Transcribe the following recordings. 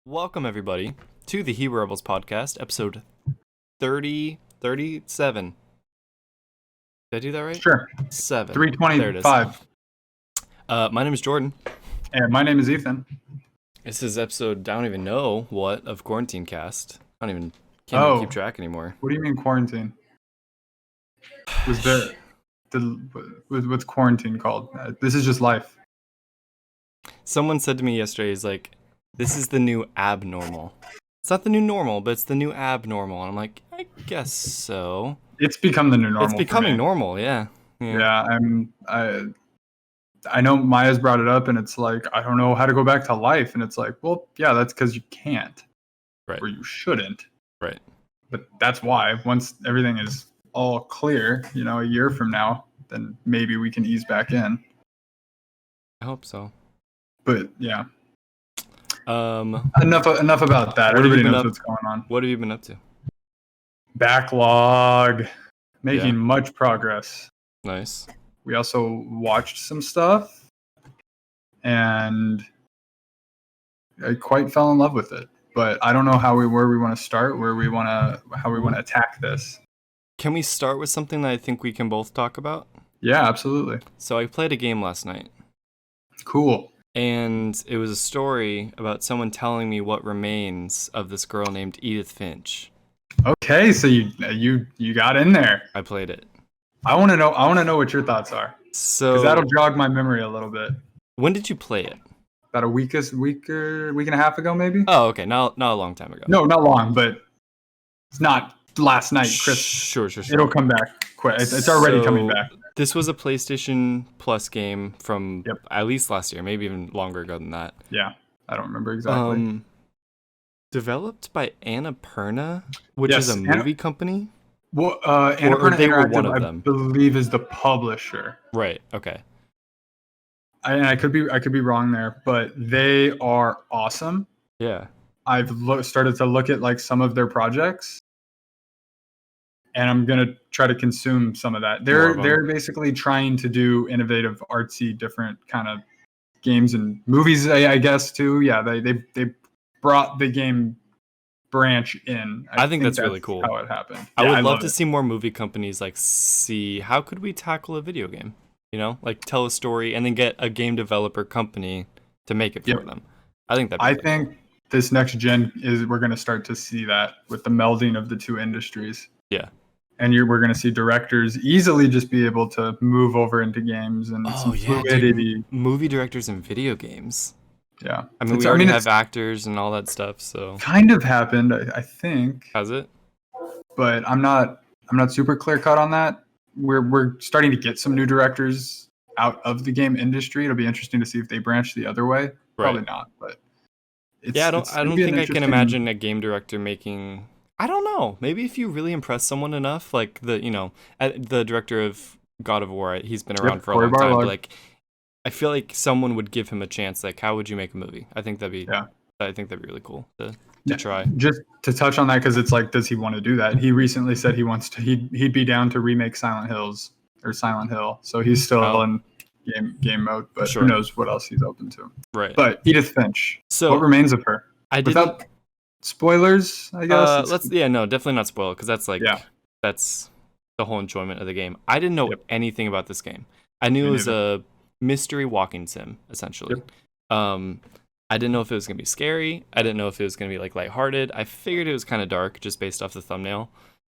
Welcome, everybody, to the He Rebels podcast, episode 37. Did I do that right? Sure. 7. 325. My name is Jordan. And my name is Ethan. This is episode, I don't even know what, of Quarantine Cast. Can't even keep track anymore. What do you mean quarantine? What's quarantine called? This is just life. Someone said to me yesterday, he's like, this is the new abnormal. It's not the new normal, but it's the new abnormal. And I'm like, I guess so. It's become the new normal. It's becoming normal, yeah. I know Maya's brought it up, and it's like, I don't know how to go back to life. And it's like, well, yeah, that's because you can't. Right. Or you shouldn't. Right. But that's why, once everything is all clear, a year from now, then maybe we can ease back in. I hope so. But, yeah. Enough about that. Everybody knows what's going on. What have you been up to? Backlog. Making much progress. Nice. We also watched some stuff, and I quite fell in love with it. But I don't know where we want to start, how we want to attack this. Can we start with something that I think we can both talk about? Yeah, absolutely. So I played a game last night. Cool. And it was a story about someone telling me what remains of this girl named Edith Finch. Okay, so you got in there. I played it. I want to know what your thoughts are. So because that'll jog my memory a little bit. When did you play it? About a week and a half ago, maybe. Oh, okay, not a long time ago. No, not long, but it's not last night, Chris. Sure. It'll come back quick. It's already coming back. This was a PlayStation Plus game from at least last year, maybe even longer ago than that. Yeah, I don't remember exactly. Developed by Annapurna, which is a movie company. Well, Annapurna Interactive, one of them. I believe, is the publisher. Right. Okay. I could be wrong there, but they are awesome. Yeah. I've started to look at like some of their projects, and I'm gonna try to consume some of that. They're basically trying to do innovative, artsy, different kind of games and movies, I guess too. Yeah, they brought the game branch in. I think that's really cool. How it happened. I would love to see more movie companies see how could we tackle a video game. Like tell a story and then get a game developer company to make it for them. I think this next gen we're going to start to see that with the melding of the two industries. Yeah. And we're going to see directors easily just be able to move over into games and some fluidity. Dude, movie directors in video games. Yeah. I mean, we already have actors and all that stuff, so. Kind of happened, I think. Has it? But I'm not super clear cut on that. We're starting to get some new directors out of the game industry. It'll be interesting to see if they branch the other way. Right. Probably not, but I don't think I can imagine a game director making. I don't know. Maybe if you really impress someone enough, like the director of God of War, he's been around for a long time. But like, I feel like someone would give him a chance. Like, how would you make a movie? I think that'd be really cool to try. Just to touch on that, because it's like, does he want to do that? He recently said he'd be down to remake Silent Hill, so he's still in game mode, but who knows what else he's open to. Right. But Edith Finch. So what remains of her? Without spoilers, I guess. Definitely not spoil, because that's the whole enjoyment of the game. I didn't know anything about this game. I knew it was a mystery walking sim, essentially. I didn't know if it was going to be scary. I didn't know if it was going to be like lighthearted. I figured it was kind of dark just based off the thumbnail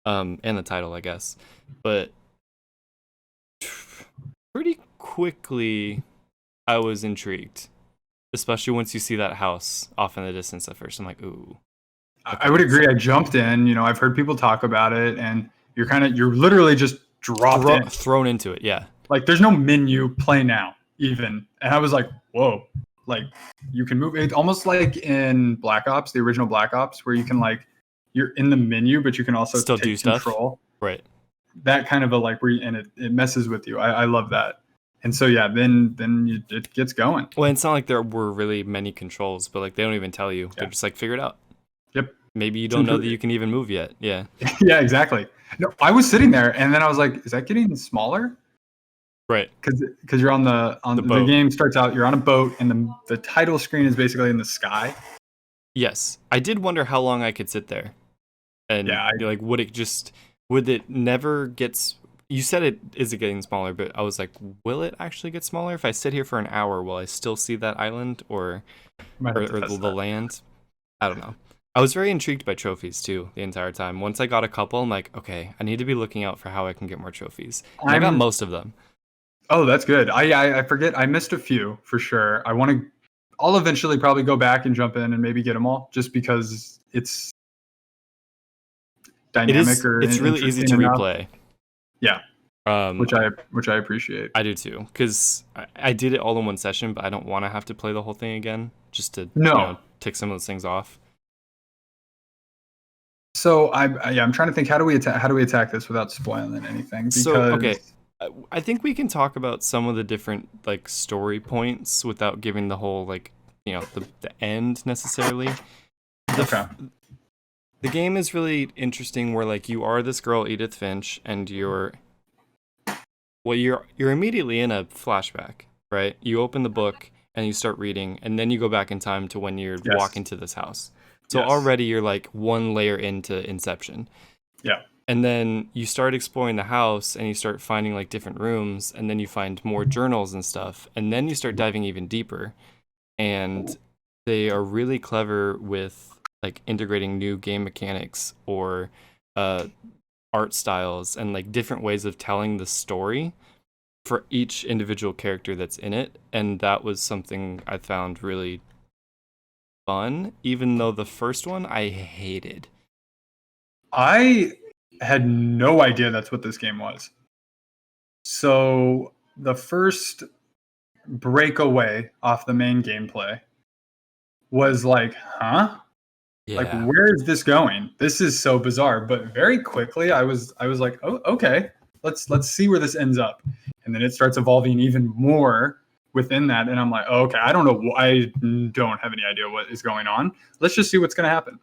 and the title, I guess. But pretty quickly, I was intrigued, especially once you see that house off in the distance at first. I'm like, ooh. I would agree. I jumped in. I've heard people talk about it, and you're literally just thrown into it. Yeah. Like there's no menu, play now, even. And I was like, whoa. Like you can move it almost like in Black Ops, the original Black Ops, where you can you're in the menu, but you can also still take do stuff. Control. Right. That kind of it messes with you. I love that. And so then it gets going. Well, it's not like there were really many controls, but like they don't even tell you. Yeah. They're just like, figure it out. Yep. Maybe you don't know that you can even move yet. Yeah. Yeah, exactly. No, I was sitting there and then I was like, is that getting smaller? Right. Because you're on the boat. The game starts out, you're on a boat, and the title screen is basically in the sky. Yes, I did wonder how long I could sit there, and Yeah, like, would it never get? You said it is getting smaller, but I was like, will it actually get smaller if I sit here for an hour? Will I still see that island or might have to or test the that. land? I don't know. I was very intrigued by trophies too the entire time. Once I got a couple, I'm like, okay, I need to be looking out for how I can get more trophies, and I got I'm most of them. Oh, that's good. I forget. I missed a few for sure. I'll eventually probably go back and jump in and maybe get them all, just because it's It dynamic is. or It's really easy interesting to enough. replay. Yeah, Um, which I appreciate. I do too, because I did it all in one session, but I don't want to have to play the whole thing again just to No. tick some of those things off. So I'm trying to think, how do we attack this without spoiling anything? So Because okay, I think we can talk about some of the different like story points without giving the whole like the end necessarily. okay, The game is really interesting where like you are this girl Edith Finch and you're immediately in a flashback, right? You open the book and you start reading and then you go back in time to when you're yes, walking to this house. So yes, already you're like one layer into Inception. yeah. And then you start exploring the house and you start finding like different rooms and then you find more journals and stuff and then you start diving even deeper and they are really clever with like integrating new game mechanics or uh art styles and like different ways of telling the story for each individual character that's in it, and that was something I found really fun even though the first one I hated. I had no idea that's what this game was. So the first breakaway off the main gameplay was like, huh? Like, Yeah. where is this going? This is so bizarre. But very quickly I was like, oh, okay. Let's see where this ends up. And then it starts evolving even more within that. And I'm like, oh, okay, I don't know. I don't have any idea what is going on. Let's just see what's going to happen.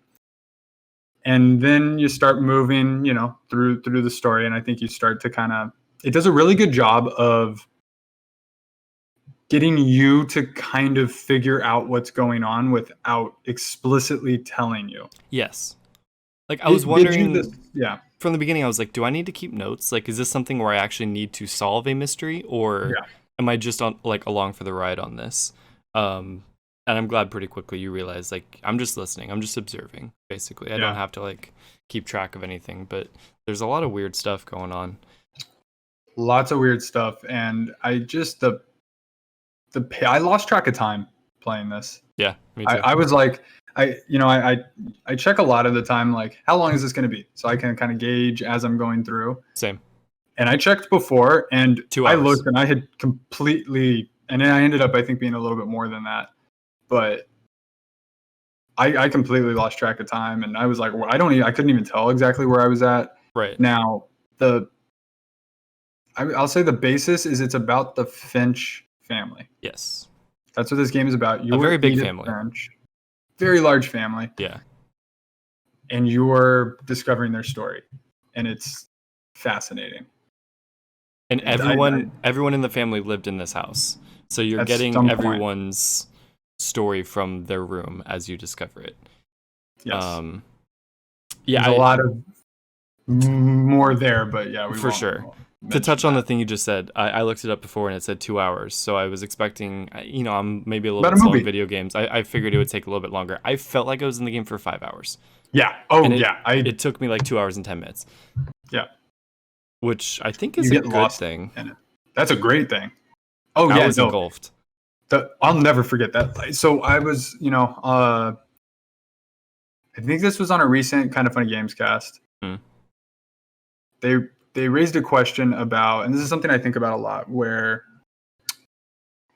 And then you start moving, through the story. And I think you start to it does a really good job of getting you to kind of figure out what's going on without explicitly telling you. Yes. Like I was Did you this? wondering Yeah. from the beginning, I was like, do I need to keep notes? Like, is this something where I actually need to solve a mystery, or Yeah. am I just on like along for the ride on this? And I'm glad pretty quickly you realize like I'm just listening, I'm just observing. Basically, I don't Yeah. have to like keep track of anything, but there's a lot of weird stuff going on. Lots of weird stuff, and I just I lost track of time playing this. Yeah, me too. I was like, I check a lot of the time, like, how long is this going to be, so I can kind of gauge as I'm going through. Same. And I checked before, and 2 I hours. looked, and I had completely, and then I ended up, I think, being a little bit more than that, but I completely lost track of time, and I was like, well, I couldn't even tell exactly where I was at. Right. Now, I'll say the basis is it's about the Finch family. Yes. That's what this game is about. A very big family. Finch, very large family. Yeah. And you're discovering their story, and it's fascinating. And everyone in the family lived in this house, so you're getting everyone's story from their room as you discover it. Yes. Yeah, there's a lot of more there, but yeah, for sure. To touch on the thing you just said, I looked it up before and it said 2 hours. So I was expecting, I'm maybe a little bit slow in video games. I figured it would take a little bit longer. I felt like I was in the game for 5 hours. Yeah. Oh, and yeah. It took me like 2 hours and 10 minutes. Yeah. Which I think is a good thing. That's a great thing. Oh, I was engulfed. I'll never forget that. So I was, I think this was on a recent Kind of Funny Games cast. They raised a question about, and this is something I think about a lot, where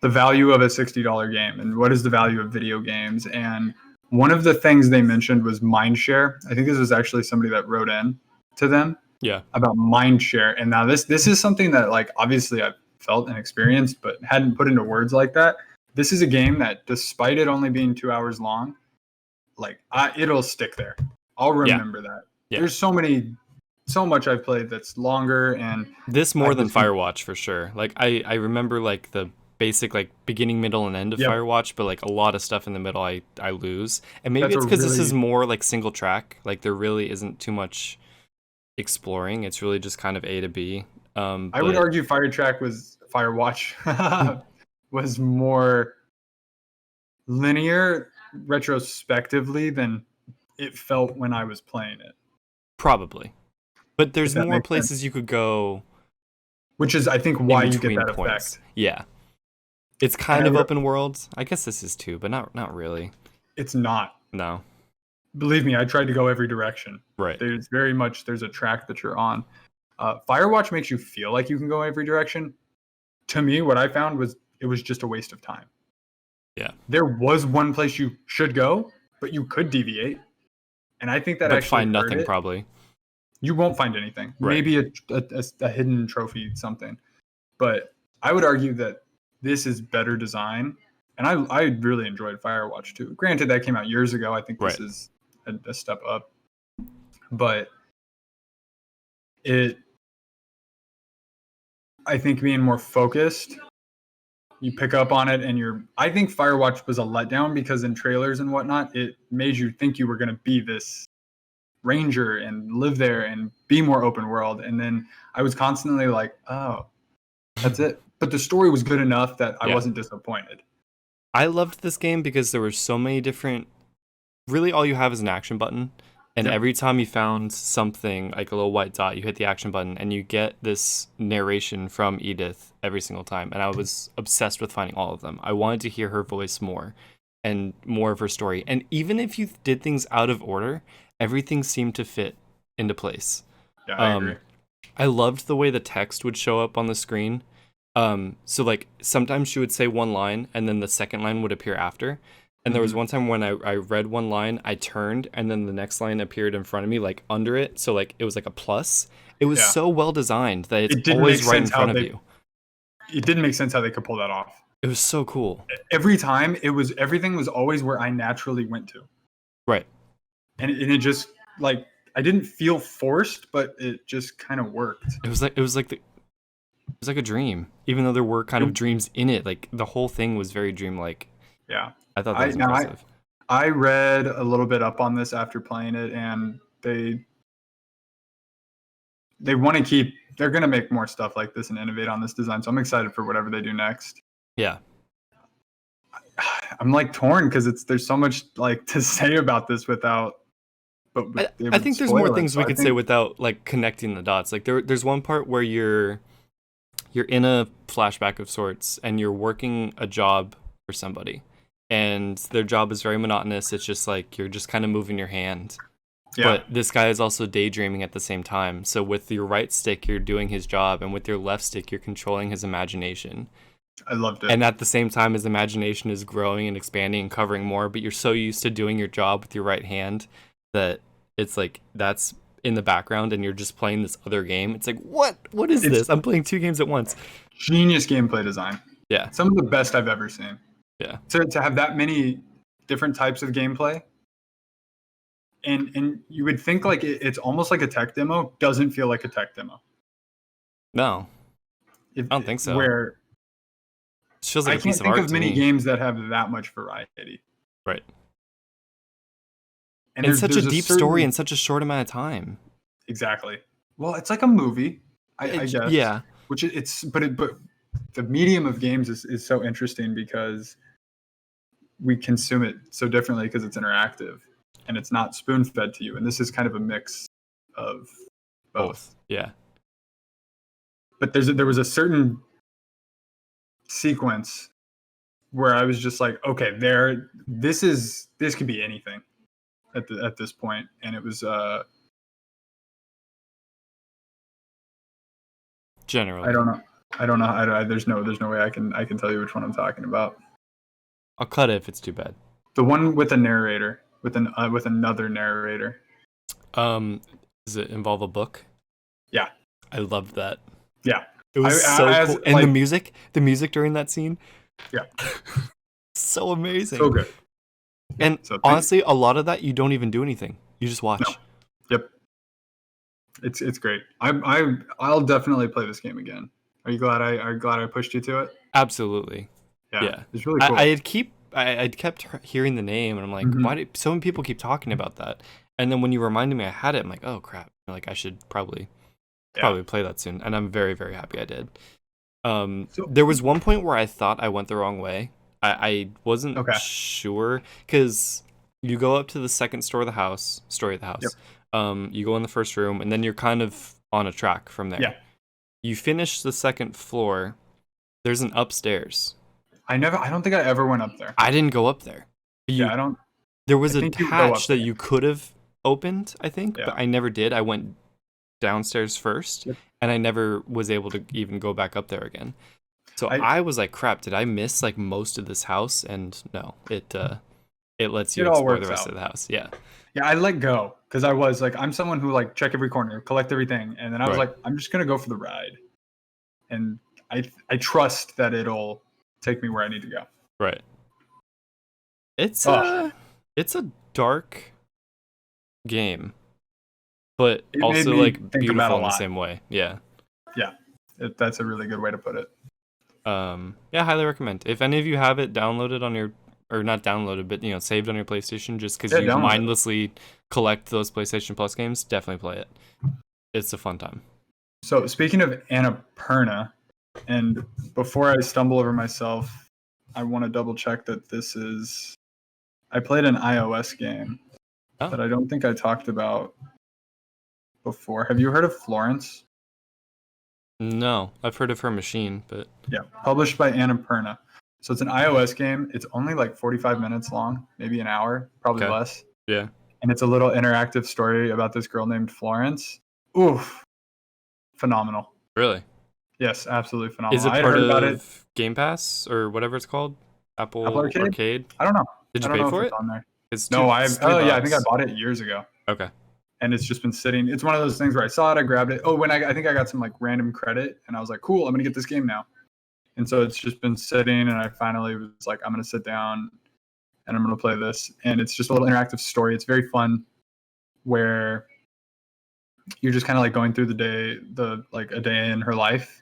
the value of a $60 game and what is the value of video games. And one of the things they mentioned was mindshare. I think this was actually somebody that wrote in to them about mindshare. And now this is something that, like, obviously I've felt and experienced, but hadn't put into words like that. This is a game that, despite it only being 2 hours long, like, it'll stick there. I'll remember that. Yeah. There's so much I've played that's longer, and this more than Firewatch for sure. Like I remember like the basic like beginning, middle, and end of Firewatch, but like a lot of stuff in the middle I lose. And maybe it's because this is more like single track. Like there really isn't too much exploring. It's really just kind of A to B. I would argue Firewatch was more linear retrospectively than it felt when I was playing it. Probably. But there's more places you could go. Which is, I think, why you get that effect. Yeah. It's kind of open world. I guess this is too, but not really. It's not. No. Believe me, I tried to go every direction. Right. There's a track that you're on. Firewatch makes you feel like you can go every direction. To me, what I found was it was just a waste of time. Yeah. There was one place you should go, but you could deviate. And I think that but actually find nothing probably. You won't find anything. Right. Maybe a hidden trophy, something. But I would argue that this is better design. And I really enjoyed Firewatch too. Granted, that came out years ago. I think this is a step up. But I think being more focused, you pick up on it, and I think Firewatch was a letdown because in trailers and whatnot, it made you think you were going to be this ranger and live there and be more open world. And then I was constantly like, oh, that's it. But the story was good enough that I wasn't disappointed. I loved this game because there were so many different, really all you have is an action button. And every time you found something, like a little white dot, you hit the action button and you get this narration from Edith every single time. And I was obsessed with finding all of them. I wanted to hear her voice more and more of her story. And even if you did things out of order, everything seemed to fit into place. Yeah, I agree. I loved the way the text would show up on the screen. So like sometimes she would say one line and then the second line would appear after. And there was one time when I read one line, I turned, and then the next line appeared in front of me, like under it. So like it was like a plus. It was so well designed that it's always right in front of you. It didn't make sense how they could pull that off. It was so cool. Every time everything was always where I naturally went to. Right. And it just like I didn't feel forced, but it just kind of worked. It was like a dream, even though there were kind of dreams in it. Like the whole thing was very dreamlike. Yeah. I thought that was impressive. I read a little bit up on this after playing it, and they want to keep. They're going to make more stuff like this and innovate on this design. So I'm excited for whatever they do next. Yeah, I'm like torn because there's so much like to say about this without. But I think there's more things we could say without like connecting the dots. Like there's one part where you're in a flashback of sorts, and you're working a job for somebody. And their job is very monotonous. It's just like you're just kind of moving your hand. Yeah. But this guy is also daydreaming at the same time. So with your right stick, you're doing his job. And with your left stick, you're controlling his imagination. I loved it. And at the same time, his imagination is growing and expanding and covering more. But you're so used to doing your job with your right hand that it's like that's in the background and you're just playing this other game. It's like, what? What is this? I'm playing two games at once. Genius gameplay design. Yeah. Some of the best I've ever seen. Yeah. To have that many different types of gameplay, and you would think like it's almost like a tech demo. Doesn't feel like a tech demo. No, I don't think so. Where it feels like I can't think of many games that have that much variety. Right. And it's such a deep story in such a short amount of time. Exactly. Well, it's like a movie, I guess. Yeah. Which but the medium of games is so interesting because we consume it so differently because it's interactive and it's not spoon-fed to you. And this is kind of a mix of both. Yeah. But there was a certain sequence where I was just like, okay, this could be anything at this point. And it was generally. I don't know. There's no way I can tell you which one I'm talking about. I'll cut it if it's too bad. The one with a narrator, with another narrator. Does it involve a book? Yeah. I loved that. Yeah. It was so cool. And the music during that scene. Yeah. So amazing. So good. And honestly, a lot of that you don't even do anything. You just watch. No. Yep. It's great. I'll definitely play this game again. Are you glad I pushed you to it? Absolutely. Yeah. It's really cool. I kept hearing the name, and I'm like, why do so many people keep talking about that? And then when you reminded me I had it, I'm like, oh crap! Like I should probably play that soon. And I'm very, very happy I did. There was one point where I thought I went the wrong way. I wasn't sure because you go up to the second story of the house. Yep. You go in the first room, and then you're kind of on a track from there. Yeah. You finish the second floor. There's an upstairs. I don't think I ever went up there. I didn't go up there. I don't. There was a hatch that you could have opened, I think, but I never did. I went downstairs first, and I never was able to even go back up there again. So I was like, crap, did I miss like most of this house? And no, it lets you explore the rest of the house. Yeah. Yeah, I let go because I was like, I'm someone who like check every corner, collect everything, and then I was like, I'm just gonna go for the ride, and I trust that it'll take me where I need to go. Right. It's a dark game, but also like beautiful in the same way. Yeah. Yeah, that's a really good way to put it. Yeah, highly recommend. If any of you have it downloaded on your, or not downloaded, but saved on your PlayStation, just because you mindlessly collect those PlayStation Plus games, definitely play it. It's a fun time. So speaking of Annapurna, and before I stumble over myself, I want to double check that this is. I played an iOS game that I don't think I talked about before. Have you heard of Florence? No, I've heard of her machine, but yeah, published by Annapurna. So it's an iOS game. It's only like 45 minutes long, maybe an hour, probably less. Yeah. And it's a little interactive story about this girl named Florence. Oof. Phenomenal. Really? Yes, absolutely phenomenal. Is it part of Game Pass or whatever it's called? Apple Arcade? I don't know. Did you pay for it? On there. It's I think I bought it years ago. Okay. And it's just been sitting. It's one of those things where I saw it, I grabbed it. Oh, I think I got some like random credit, and I was like, cool, I'm gonna get this game now. And so it's just been sitting, and I finally was like, I'm gonna sit down and I'm gonna play this. And it's just a little interactive story. It's very fun, where you're just kind of like going through the day, a day in her life.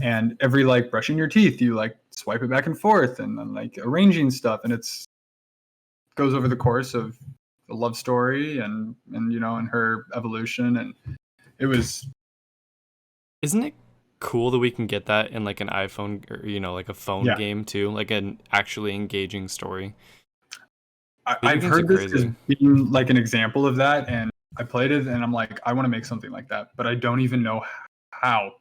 And every like brushing your teeth, you like swipe it back and forth, and then like arranging stuff, and it's goes over the course of a love story and and her evolution, and it was. Isn't it cool that we can get that in like an iPhone or like a phone game too, like an actually engaging story? I've heard this as being like an example of that, and I played it, and I'm like, I want to make something like that, but I don't even know how.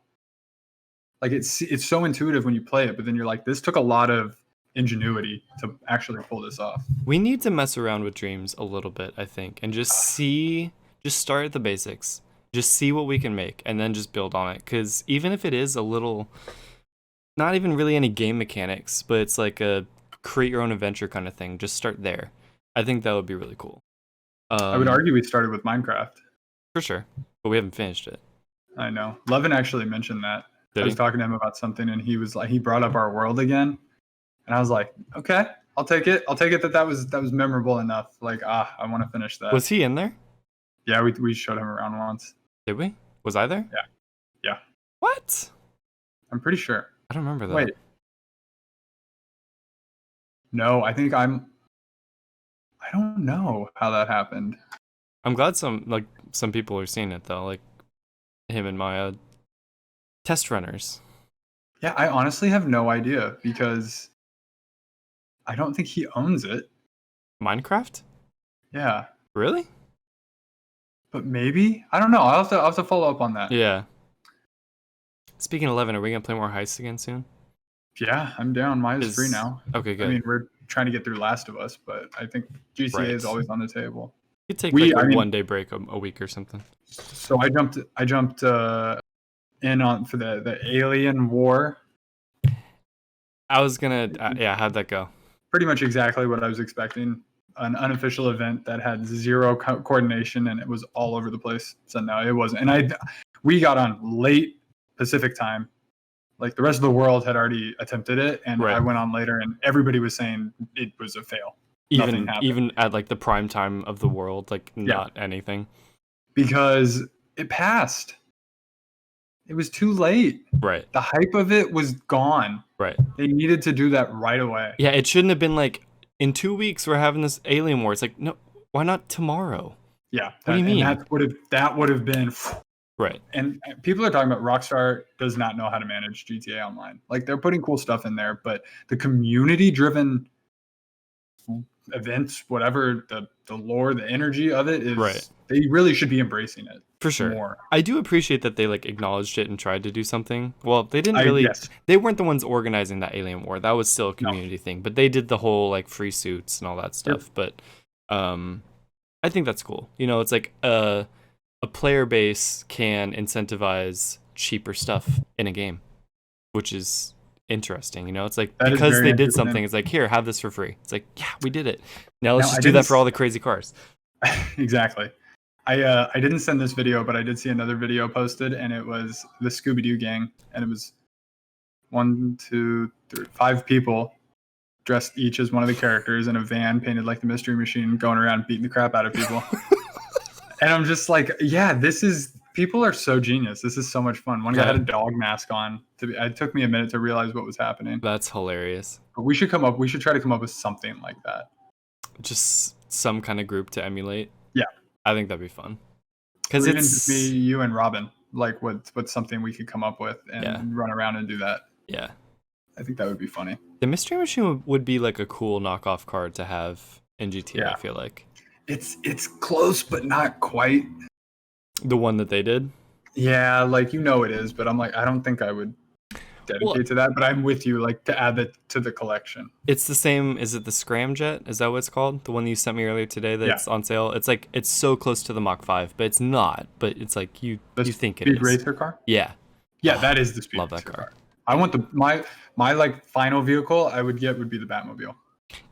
Like it's so intuitive when you play it, but then you're like, this took a lot of ingenuity to actually pull this off. We need to mess around with dreams a little bit, I think, and just start at the basics. Just see what we can make and then just build on it. Because even if it is a little, not even really any game mechanics, but it's like a create your own adventure kind of thing, just start there. I think that would be really cool. I would argue we started with Minecraft. For sure, but we haven't finished it. I know. Levin actually mentioned that. I was talking to him about something, and he was like, he brought up our world again. And I was like, okay, I'll take it. I'll take it that was memorable enough. Like, I want to finish that. Was he in there? Yeah, we showed him around once. Did we? Was I there? Yeah. What? I'm pretty sure. I don't remember that. Wait. No, I don't know how that happened. I'm glad some people are seeing it though, like him and Maya. Test runners. Yeah, I honestly have no idea because I don't think he owns it. Minecraft? Yeah. Really? But maybe? I don't know. I'll have to follow up on that. Yeah. Speaking of 11, are we going to play more heists again soon? Yeah, I'm down. Maya's free now. Okay, good. I mean, we're trying to get through Last of Us, but I think GTA is always on the table. You could take a one-day break a week or something. So I jumped in on for the Alien War. I was gonna how'd that go? Pretty much exactly what I was expecting. An unofficial event that had zero coordination, and it was all over the place. So no, it wasn't. And we got on late Pacific time. Like the rest of the world had already attempted it, and I went on later, and everybody was saying it was a fail. Even at like the prime time of the world, like not anything. Because it passed. It was too late. Right. The hype of it was gone. Right. They needed to do that right away. Yeah, it shouldn't have been like, in 2 weeks we're having this Alien War. It's like, no, why not tomorrow? Yeah. What do you mean? And that would have been right. And people are talking about Rockstar does not know how to manage GTA Online. Like, they're putting cool stuff in there, but the community-driven events, whatever, the lore, the energy of it is, right. They really should be embracing it. For sure. More. I do appreciate that they like acknowledged it and tried to do something. Well, they didn't really. Yes. They weren't the ones organizing that Alien War. That was still a community thing. But they did the whole like free suits and all that stuff. Yep. But I think that's cool. You know, it's like a player base can incentivize cheaper stuff in a game, which is interesting. You know, it's like, that because they did something, it's like, here, have this for free. It's like, yeah, we did it. Now let's just do that for all the crazy cars. Exactly. I didn't send this video, but I did see another video posted, and it was the Scooby-Doo gang, and it was 1, 2, 3, 5 people dressed each as one of the characters in a van painted like the Mystery Machine, going around beating the crap out of people. And I'm just like, yeah, people are so genius. This is so much fun. One guy had a dog mask on. It took me a minute to realize what was happening. That's hilarious. But we should try to come up with something like that. Just some kind of group to emulate. Yeah. I think that'd be fun. Because it's just me, you, and Robin. Like, what's something we could come up with and run around and do that. Yeah. I think that would be funny. The Mystery Machine would be like a cool knockoff card to have in GTA, I feel like. It's close, but not quite. The one that they did? Yeah, like, it is, but I'm like, I don't think I would dedicate to that, but I'm with you, like, to add that to the collection. It's the same, is it the Scramjet? Is that what it's called? The one that you sent me earlier today that's on sale? It's like, it's so close to the Mach 5, but it's not, but it's like, you think it is. Speed Racer car? Yeah. Yeah, that is the Speed Racer car. Love that car. I want my like final vehicle I would get would be the Batmobile.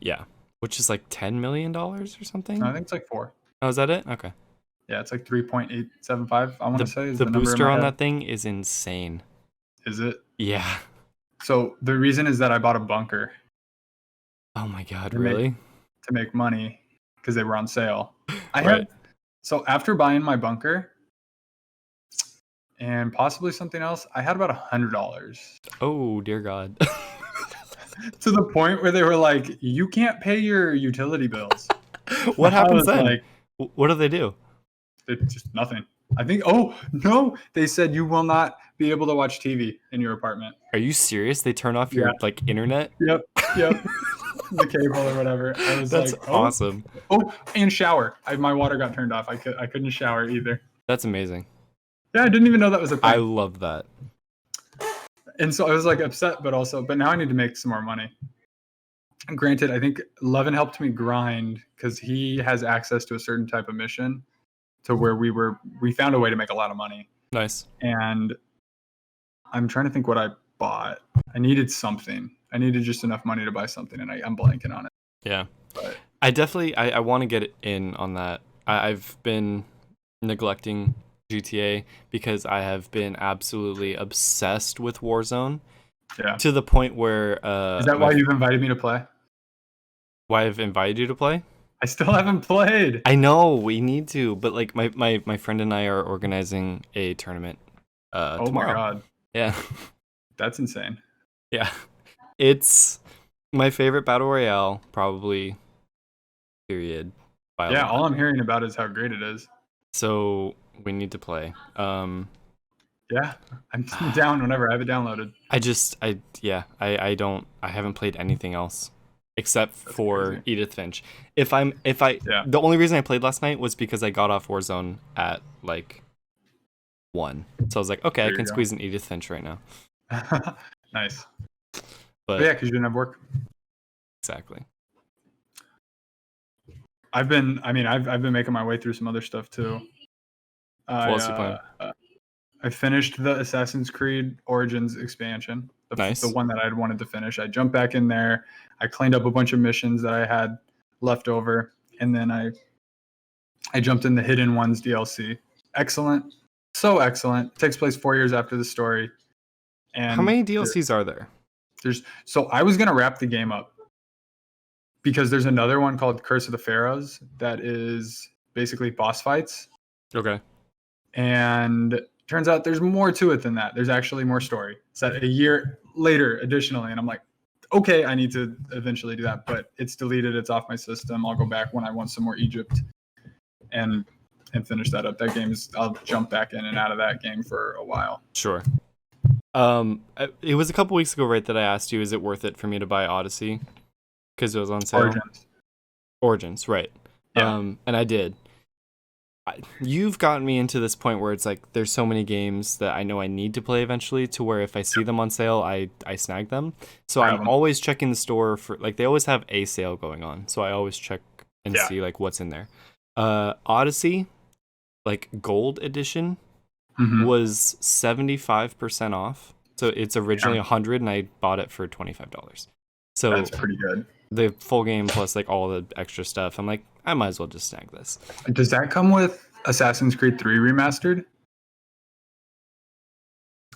Yeah, which is like $10 million or something? No, I think it's like 4. Oh, is that it? Okay. Yeah, it's like 3.875, I want to say. The booster on that thing is insane. Is it? Yeah. So the reason is that I bought a bunker. Oh my God, really? To make money, because they were on sale. So after buying my bunker and possibly something else, I had about $100. Oh, dear God. To the point where they were like, you can't pay your utility bills. What happens then? Like, what do they do? It's just nothing. I think, oh, no. They said you will not be able to watch TV in your apartment. Are you serious? They turn off your, like, internet? Yep. The cable or whatever. I was That's like, awesome. Oh, and shower. My water got turned off. I couldn't shower either. That's amazing. Yeah, I didn't even know that was a thing. I love that. And so I was like upset, but now I need to make some more money. And granted, I think Levin helped me grind because he has access to a certain type of mission to where we found a way to make a lot of money. Nice. And I'm trying to think what I bought. I needed something. I needed just enough money to buy something, and I'm blanking on it. Yeah. But I definitely, I want to get in on that. I've been neglecting GTA because I have been absolutely obsessed with Warzone. Yeah. To the point where is that why you've invited me to play? Why I've invited you to play? I still haven't played. I know, we need to, but like my friend and I are organizing a tournament tomorrow. Oh my God. Yeah. That's insane. Yeah. It's my favorite battle royale, probably, period. Yeah, all I'm hearing about is how great it is. So we need to play. Yeah, I'm down whenever I have it downloaded. I haven't played anything else except for crazy. Edith Finch. The only reason I played last night was because I got off Warzone at like 1. So I was like, okay, I can squeeze an Edith Finch right now. Nice. But yeah, because you didn't have work. Exactly. I've been making my way through some other stuff too. What else you playing? I finished the Assassin's Creed Origins expansion. Nice. The one that I'd wanted to finish. I jumped back in there. I cleaned up a bunch of missions that I had left over, and then I jumped in the Hidden Ones DLC. Excellent. So excellent. It takes place 4 years after the story. And how many DLCs are there? So I was gonna wrap the game up because there's another one called Curse of the Pharaohs that is basically boss fights. Okay. And turns out there's more to it than that. There's actually more story. It's that a year later additionally, and I'm like, okay, I need to eventually do that, but it's deleted. It's off my system. I'll go back when I want some more Egypt and finish that up. That game's, I'll jump back in and out of that game for a while. Sure. It was a couple weeks ago, right, that I asked you, is it worth it for me to buy Odyssey? Because it was on sale. Origins, right. Yeah. And I did. You've gotten me into this point where it's like there's so many games that I know I need to play eventually, to where if I see them on sale, I snag them. So I'm always checking the store for, like, they always have a sale going on, so I always check and see like what's in there. Odyssey, like Gold Edition, was 75% off. So it's originally $100, and I bought it for $25. So that's pretty good. The full game plus like all the extra stuff. I'm like, I might as well just snag this. Does that come with Assassin's Creed 3 Remastered?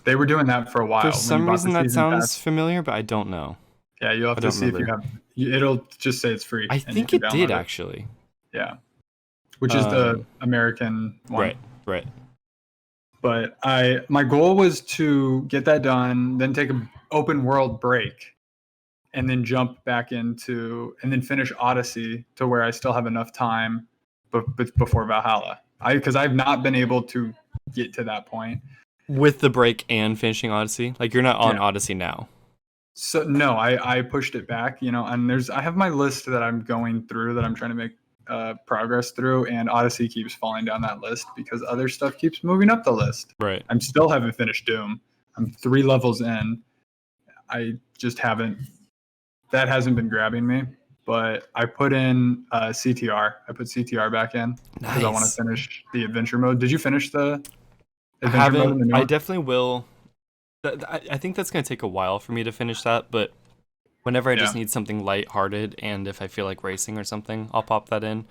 They were doing that for a while. For some reason that sounds familiar, but I don't know. Yeah, you'll have to see if you have. It'll just say it's free. I think it did actually. Yeah, which is the American one. Right. But my goal was to get that done, then take an open world break, and then jump back into, and then finish Odyssey to where I still have enough time before Valhalla. Because I've not been able to get to that point. With the break and finishing Odyssey? Like, you're not on Odyssey now? So, no, I pushed it back, and I have my list that I'm going through, that I'm trying to make progress through, and Odyssey keeps falling down that list because other stuff keeps moving up the list. Right. I'm still haven't finished Doom. I'm 3 levels in. I just haven't. That hasn't been grabbing me, but I put in CTR. I put CTR back in because I want to finish the adventure mode. Did you finish the adventure mode in the new one? I definitely will. I think that's going to take a while for me to finish that, but whenever I just need something lighthearted, and if I feel like racing or something, I'll pop that in.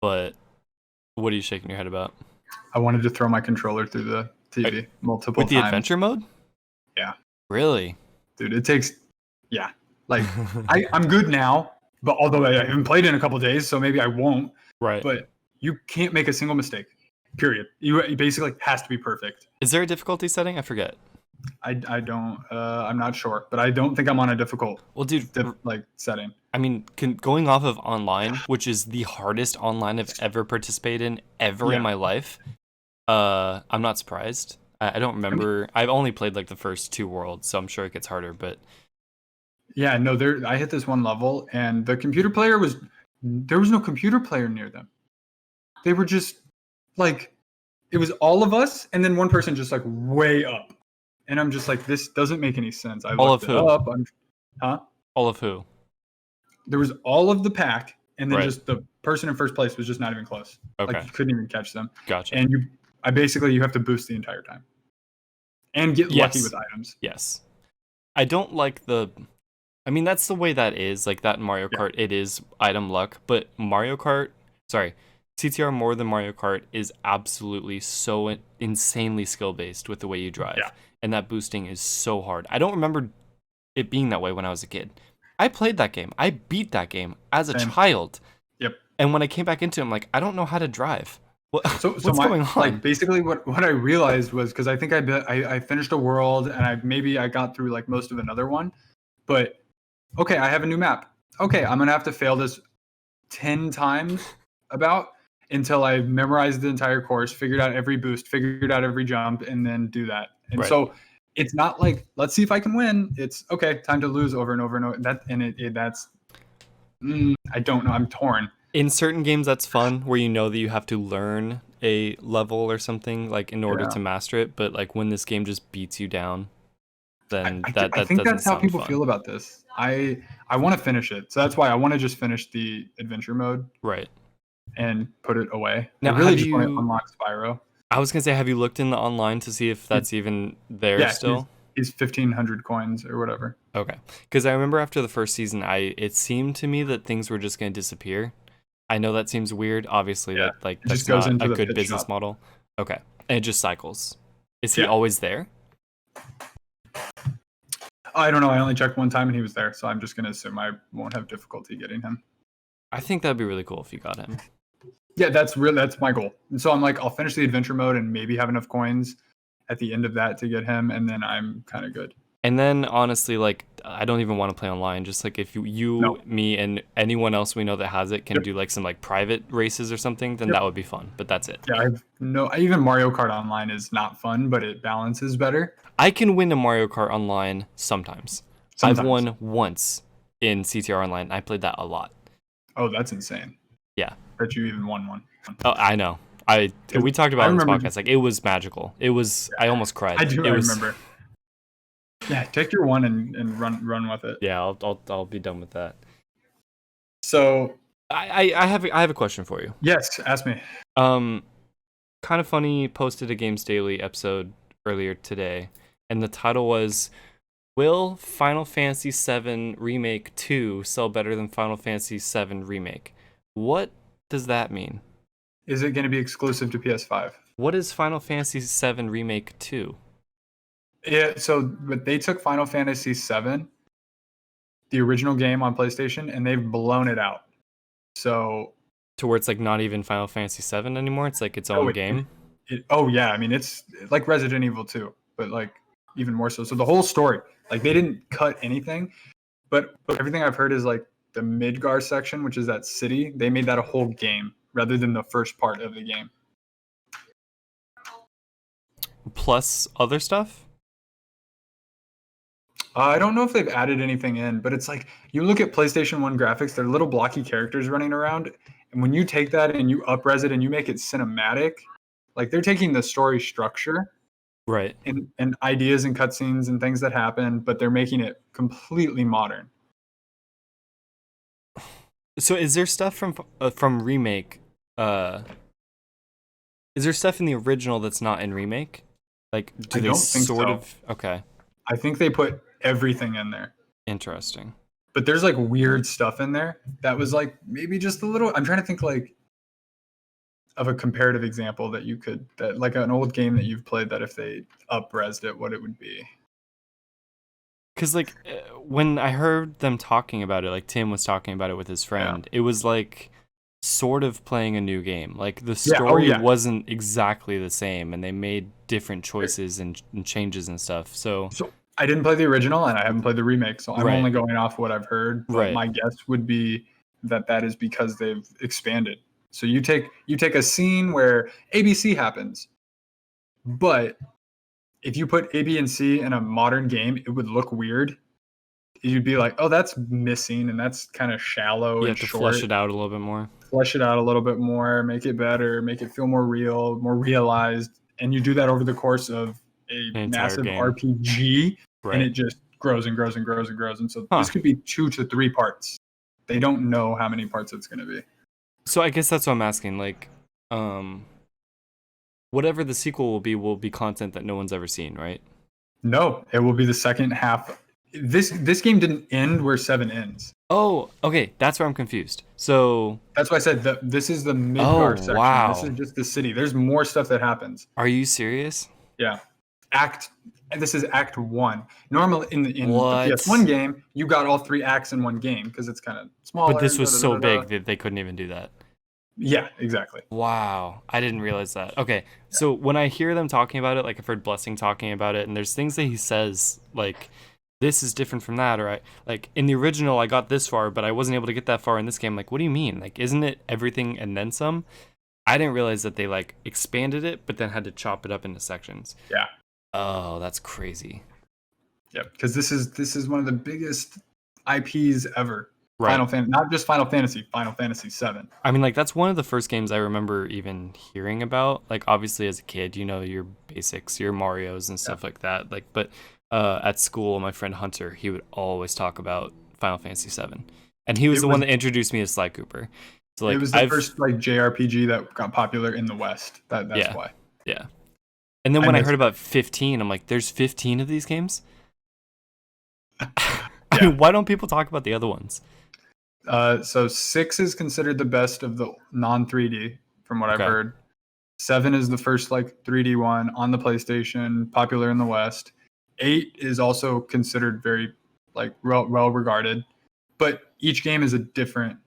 But what are you shaking your head about? I wanted to throw my controller through the TV multiple times. With the adventure mode? Yeah. Really? Dude, it takes... Yeah. Like, I'm good now, but although I haven't played in a couple days, so maybe I won't. Right. But you can't make a single mistake. Period. It basically has to be perfect. Is there a difficulty setting? I forget. I don't. I'm not sure, but I don't think I'm on a difficult. Well, dude, setting. I mean, going off of online, which is the hardest online I've ever participated in in my life. I'm not surprised. I don't remember. I've only played like the first 2 worlds, so I'm sure it gets harder. But yeah, no, I hit this one level, and the computer player there was no computer player near them. They were just like, it was all of us, and then one person just like way up. And I'm just like, this doesn't make any sense. I all of who? Up. All of who? There was all of the pack, and then just the person in first place was just not even close. Okay. Like, you couldn't even catch them. Gotcha. And you have to boost the entire time. And get lucky with items. Yes. I don't like I mean, that's the way that is. Like, that in Mario Kart, it is item luck. But CTR more than Mario Kart is absolutely so insanely skill-based with the way you drive. Yeah. And that boosting is so hard. I don't remember it being that way when I was a kid. I played that game. I beat that game as a child. Yep. And when I came back into it, I'm like, I don't know how to drive. What's going on? Like, basically what I realized was, because I think I finished a world, and I got through like most of another one. But, okay, I have a new map. Okay, I'm going to have to fail this 10 times until I memorized the entire course, figured out every boost, figured out every jump, and then do that. And so it's not like, let's see if I can win. It's, okay, time to lose over and over and over. I don't know. I'm torn. In certain games, that's fun, where you know that you have to learn a level or something, like, in order to master it. But, like, when this game just beats you down, then I think that's how people feel about this. I want to finish it. So that's why I want to just finish the adventure mode. Right. And put it away. Now, I really just want to unlock Spyro. I was going to say, have you looked in the online to see if that's even there still? He's 1,500 coins or whatever. Okay. Because I remember after the first season, it seemed to me that things were just going to disappear. I know that seems weird. Obviously, that's not a good business model. Okay. And it just cycles. Is he always there? I don't know. I only checked one time and he was there. So I'm just going to assume I won't have difficulty getting him. I think that'd be really cool if you got him. Yeah, that's my goal. And so I'm like, I'll finish the adventure mode and maybe have enough coins at the end of that to get him, and then I'm kind of good. And then honestly, like I don't even want to play online. Just like if No. me, and anyone else we know that has it can Yep. do like some like private races or something, then that would be fun. But that's it. Yeah, even Mario Kart Online is not fun, but it balances better. I can win a Mario Kart online sometimes. I've Sometimes. won once in CTR Online. I played that a lot. Oh, that's insane. Yeah. That you even won one. Oh, I know. We talked about it on this podcast. Like it was magical. It was. I almost cried. I do. It I was, remember. Yeah, take your one and run with it. Yeah, I'll be done with that. So I have a question for you. Yes, ask me. Kind of funny. Posted a Games Daily episode earlier today, and the title was, "Will Final Fantasy VII Remake 2 sell better than Final Fantasy VII Remake?" What does that mean? Is it going to be exclusive to PS5? What is Final Fantasy VII Remake 2? Yeah, but they took Final Fantasy VII, the original game on PlayStation, and they've blown it out. So to where it's like not even Final Fantasy VII anymore. It's like its own game. Yeah, I mean it's like Resident Evil 2, but like even more so. So the whole story, like they didn't cut anything, but everything I've heard is like the Midgar section, which is that city. They made that a whole game rather than the first part of the game. Plus other stuff? I don't know if they've added anything in, but it's like you look at PlayStation 1 graphics, they're little blocky characters running around. And when you take that and you up-res it and you make it cinematic, like they're taking the story structure, right, and ideas and cutscenes and things that happen, but they're making it completely modern. So is there stuff from Remake? Is there stuff in the original that's not in Remake? Like, do they don't think sort so. of? Okay. I think they put everything in there. Interesting. But there's like weird stuff in there that was like maybe just a little. I'm trying to think like of a comparative example that like an old game that you've played that if they up-resed it, what it would be. Because like when I heard them talking about it, like Tim was talking about it with his friend, it was like sort of playing a new game. Like the story wasn't exactly the same, and they made different choices and changes and stuff. So I didn't play the original, and I haven't played the remake, so I'm only going off what I've heard. But my guess would be that is because they've expanded. So you take a scene where ABC happens, but if you put A, B, and C in a modern game, it would look weird. You'd be like, oh, that's missing, and that's kind of shallow. You have to flesh it out a little bit more. Flesh it out a little bit more, make it better, make it feel more real, more realized. And you do that over the course of a massive RPG, and it just grows and grows and grows and grows. And so this could be 2 to 3 parts. They don't know how many parts it's going to be. So I guess that's what I'm asking. Like, whatever the sequel will be content that no one's ever seen, right? No, it will be the second half. This game didn't end where 7 ends. Oh, okay. That's where I'm confused. So that's why I said that this is the Midgar section. Wow. This is just the city. There's more stuff that happens. Are you serious? Yeah. This is Act 1. Normally in the PS1 game, you got all 3 acts in one game because it's kind of smaller. But this was so big that they couldn't even do that. Yeah, exactly. Wow. I didn't realize that. Okay. So when I hear them talking about it, like I've heard Blessing talking about it, and there's things that he says like, this is different from that, or like in the original I got this far, but I wasn't able to get that far in this game. Like, what do you mean? Like, isn't it everything and then some? I didn't realize that they like expanded it, but then had to chop it up into sections. Yeah. Oh, that's crazy. Yeah, because this is one of the biggest IPs ever. Right. Not just Final Fantasy, Final Fantasy VII. I mean, like that's one of the first games I remember even hearing about. Like, obviously as a kid, you know your basics, your Marios and stuff like that. Like, but at school, my friend Hunter, he would always talk about Final Fantasy VII, and he was the one that introduced me to Sly Cooper. So like, it was the first like JRPG that got popular in the West. That's why. Yeah. And then when I heard about 15, I'm like, there's 15 of these games? I mean, why don't people talk about the other ones? So 6 is considered the best of the non-3D, from what I've heard. 7 is the first like 3D one on the PlayStation, popular in the West. 8 is also considered very like well regarded, but each game is a different,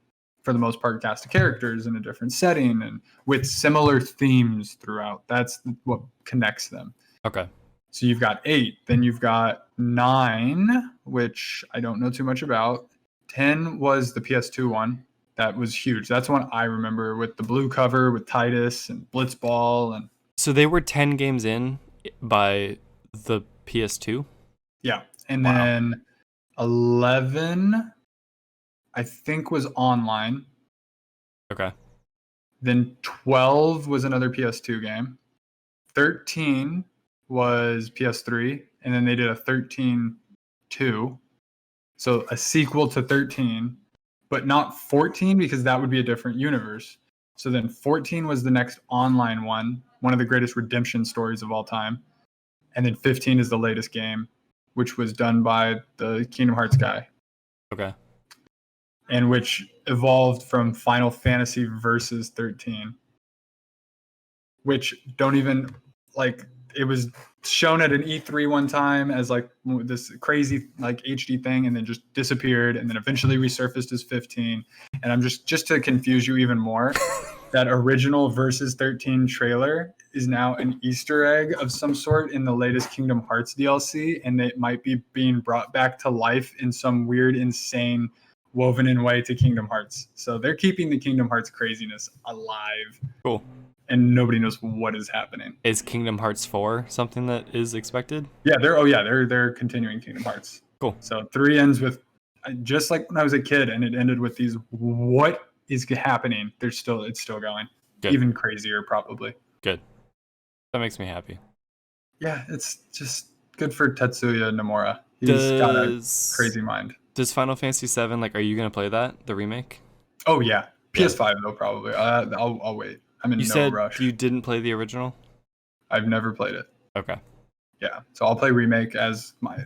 for the most part, cast of characters in a different setting and with similar themes throughout. That's what connects them. Okay. So you've got 8. Then you've got 9, which I don't know too much about. 10 was the PS2 one. That was huge. That's one I remember with the blue cover with Titus and Blitzball. And so they were 10 games in by the PS2? Yeah. And then 11, I think, was online. Okay. Then 12 was another PS2 game. 13 was PS3. And then they did a 13-2. So a sequel to 13, but not 14 because that would be a different universe. So then 14 was the next online one of the greatest redemption stories of all time. And then 15 is the latest game, which was done by the Kingdom Hearts guy. Okay. And which evolved from Final Fantasy Versus 13, which don't even, like, it was shown at an E3 one time as like this crazy like HD thing, and then just disappeared, and then eventually resurfaced as 15. And I'm just to confuse you even more, that original Versus 13 trailer is now an Easter egg of some sort in the latest Kingdom Hearts DLC, and it might be being brought back to life in some weird, insane, woven in way to Kingdom Hearts. So they're keeping the Kingdom Hearts craziness alive. Cool. And nobody knows what is happening. Is Kingdom Hearts 4 something that is expected? Yeah, they're continuing Kingdom Hearts. Cool. So 3 ends with just like when I was a kid, and it ended with these, what is happening? It's still going. Good. Even crazier, probably. Good. That makes me happy. Yeah, it's just good for Tetsuya Nomura. He's got a crazy mind. Does Final Fantasy VII, like, are you gonna play that, the remake? Oh yeah, PS5 though, probably. I'll wait. I'm in no rush. You didn't play the original? I've never played it. Okay. Yeah, so I'll play remake as my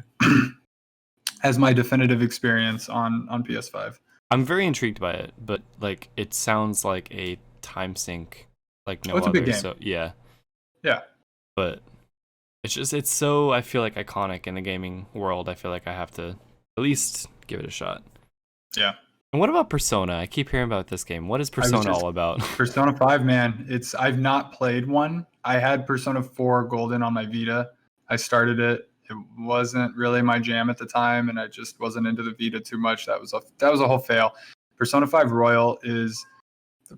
as my definitive experience on PS5. I'm very intrigued by it, but like it sounds like a time sink like no other. It's a big game. So yeah. Yeah. But it's so, I feel like, iconic in the gaming world. I feel like I have to at least give it a shot. Yeah. And what about Persona? I keep hearing about this game. What is Persona all about? Persona 5, man. I've not played one. I had Persona 4 Golden on my Vita. I started it. It wasn't really my jam at the time, and I just wasn't into the Vita too much. That was a whole fail. Persona 5 Royal is,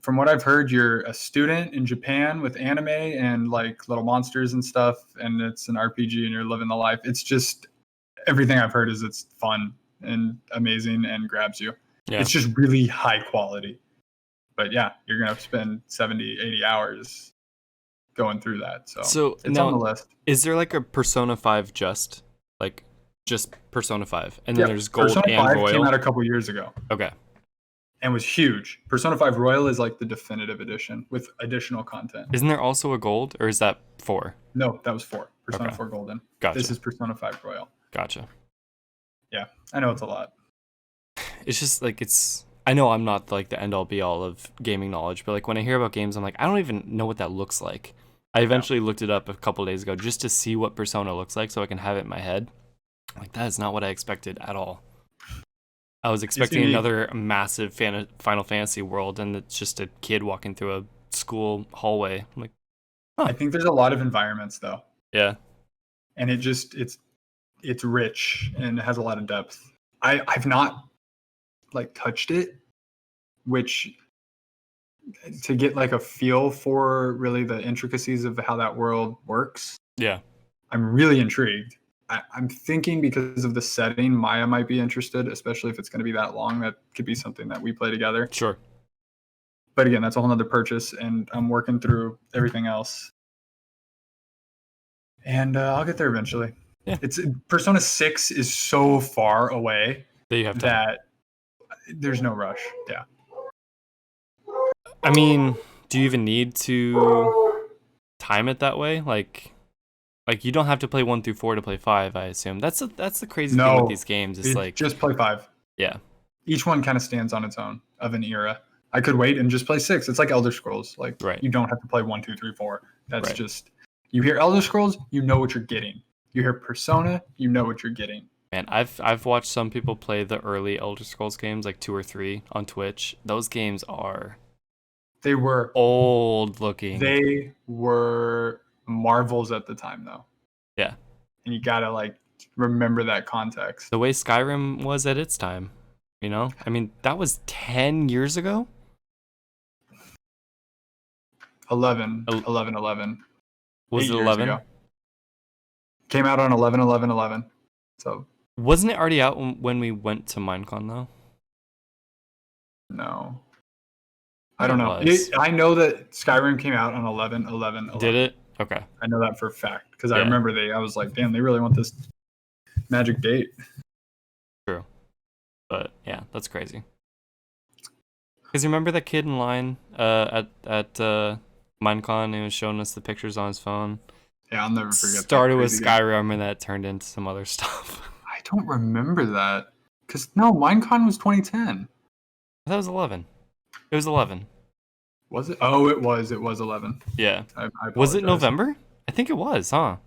from what I've heard, you're a student in Japan with anime and like little monsters and stuff, and it's an RPG and you're living the life. It's just, everything I've heard is it's fun and amazing and grabs you. Yeah. It's just really high quality. But yeah, you're going to spend 70, 80 hours going through that. So it's on the list. Is there like a Persona 5 just Persona 5? And then there's Gold Persona and 5 Royal? Came out a couple years ago. Okay. And was huge. Persona 5 Royal is like the definitive edition with additional content. Isn't there also a Gold, or is that 4? No, that was 4. Persona 4 Golden. Gotcha. This is Persona 5 Royal. Gotcha. Yeah, I know it's a lot. It's just like, I know I'm not like the end all be all of gaming knowledge, but like when I hear about games, I'm like, I don't even know what that looks like. I eventually looked it up a couple days ago just to see what Persona looks like so I can have it in my head. Like, that is not what I expected at all. I was expecting another massive Final Fantasy world, and it's just a kid walking through a school hallway. I'm like, huh. I think there's a lot of environments though. Yeah. And it's rich and it has a lot of depth. I've not like touched it, which, to get like a feel for really the intricacies of how that world works. Yeah. I'm really intrigued. I'm thinking because of the setting, Maya might be interested, especially if it's going to be that long. That could be something that we play together. Sure. But again, that's a whole nother purchase, and I'm working through everything else. And I'll get there eventually. Yeah. Persona 6 is so far away that there's no rush. Yeah. I mean, do you even need to time it that way? Like you don't have to play 1 through 4 to play 5, I assume. That's the crazy thing with these games. It's like, just play 5. Yeah. Each one kind of stands on its own of an era. I could wait and just play 6. It's like Elder Scrolls. Like, you don't have to play 1, 2, 3, 4. That's just, you hear Elder Scrolls, you know what you're getting. You hear Persona, you know what you're getting. Man, I've watched some people play the early Elder Scrolls games, like 2 or 3 on Twitch. Those games they were old looking. They were marvels at the time, though. Yeah. and you gotta like remember that context. The way Skyrim was at its time, you know? I mean, that was 10 years ago? 11. Was it 11? Came out on 11/11/11. So wasn't it already out when we went to Minecon though? No. I don't know. I know that Skyrim came out on 11/11/11. Did it? Okay. I know that for a fact because I remember I was like, damn, they really want this magic date. True. But yeah, that's crazy. Because you remember that kid in line at Minecon, he was showing us the pictures on his phone. Yeah, I'll never forget. Started with Skyrim and that turned into some other stuff. I don't remember that. Because no, Minecon was 2010. That was 11. It was 11. Was it? Oh, it was. It was 11. Yeah. I was it November? I think it was, huh?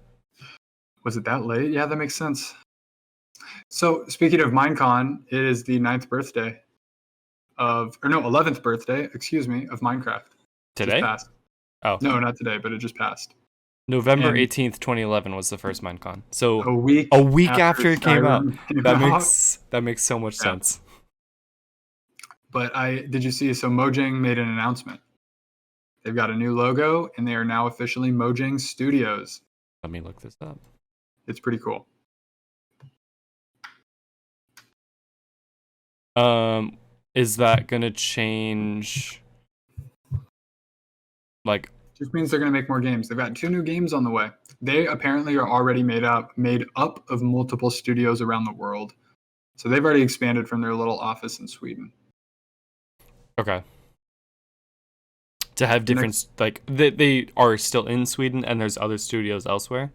Was it that late? Yeah, that makes sense. So, speaking of Minecon, it is the 11th birthday, of Minecraft. Today? Passed. Oh. No, not today, but it just passed. November 18th, 2011 was the first Minecon. So a week after it came out. That makes so much sense. But did you see? So Mojang made an announcement. They've got a new logo, and they are now officially Mojang Studios. Let me look this up. It's pretty cool. Is that gonna change? Like, just means they're gonna make more games. They've got 2 new games on the way. They apparently are already made up of multiple studios around the world. So they've already expanded from their little office in Sweden. Okay. To have different, they are still in Sweden and there's other studios elsewhere?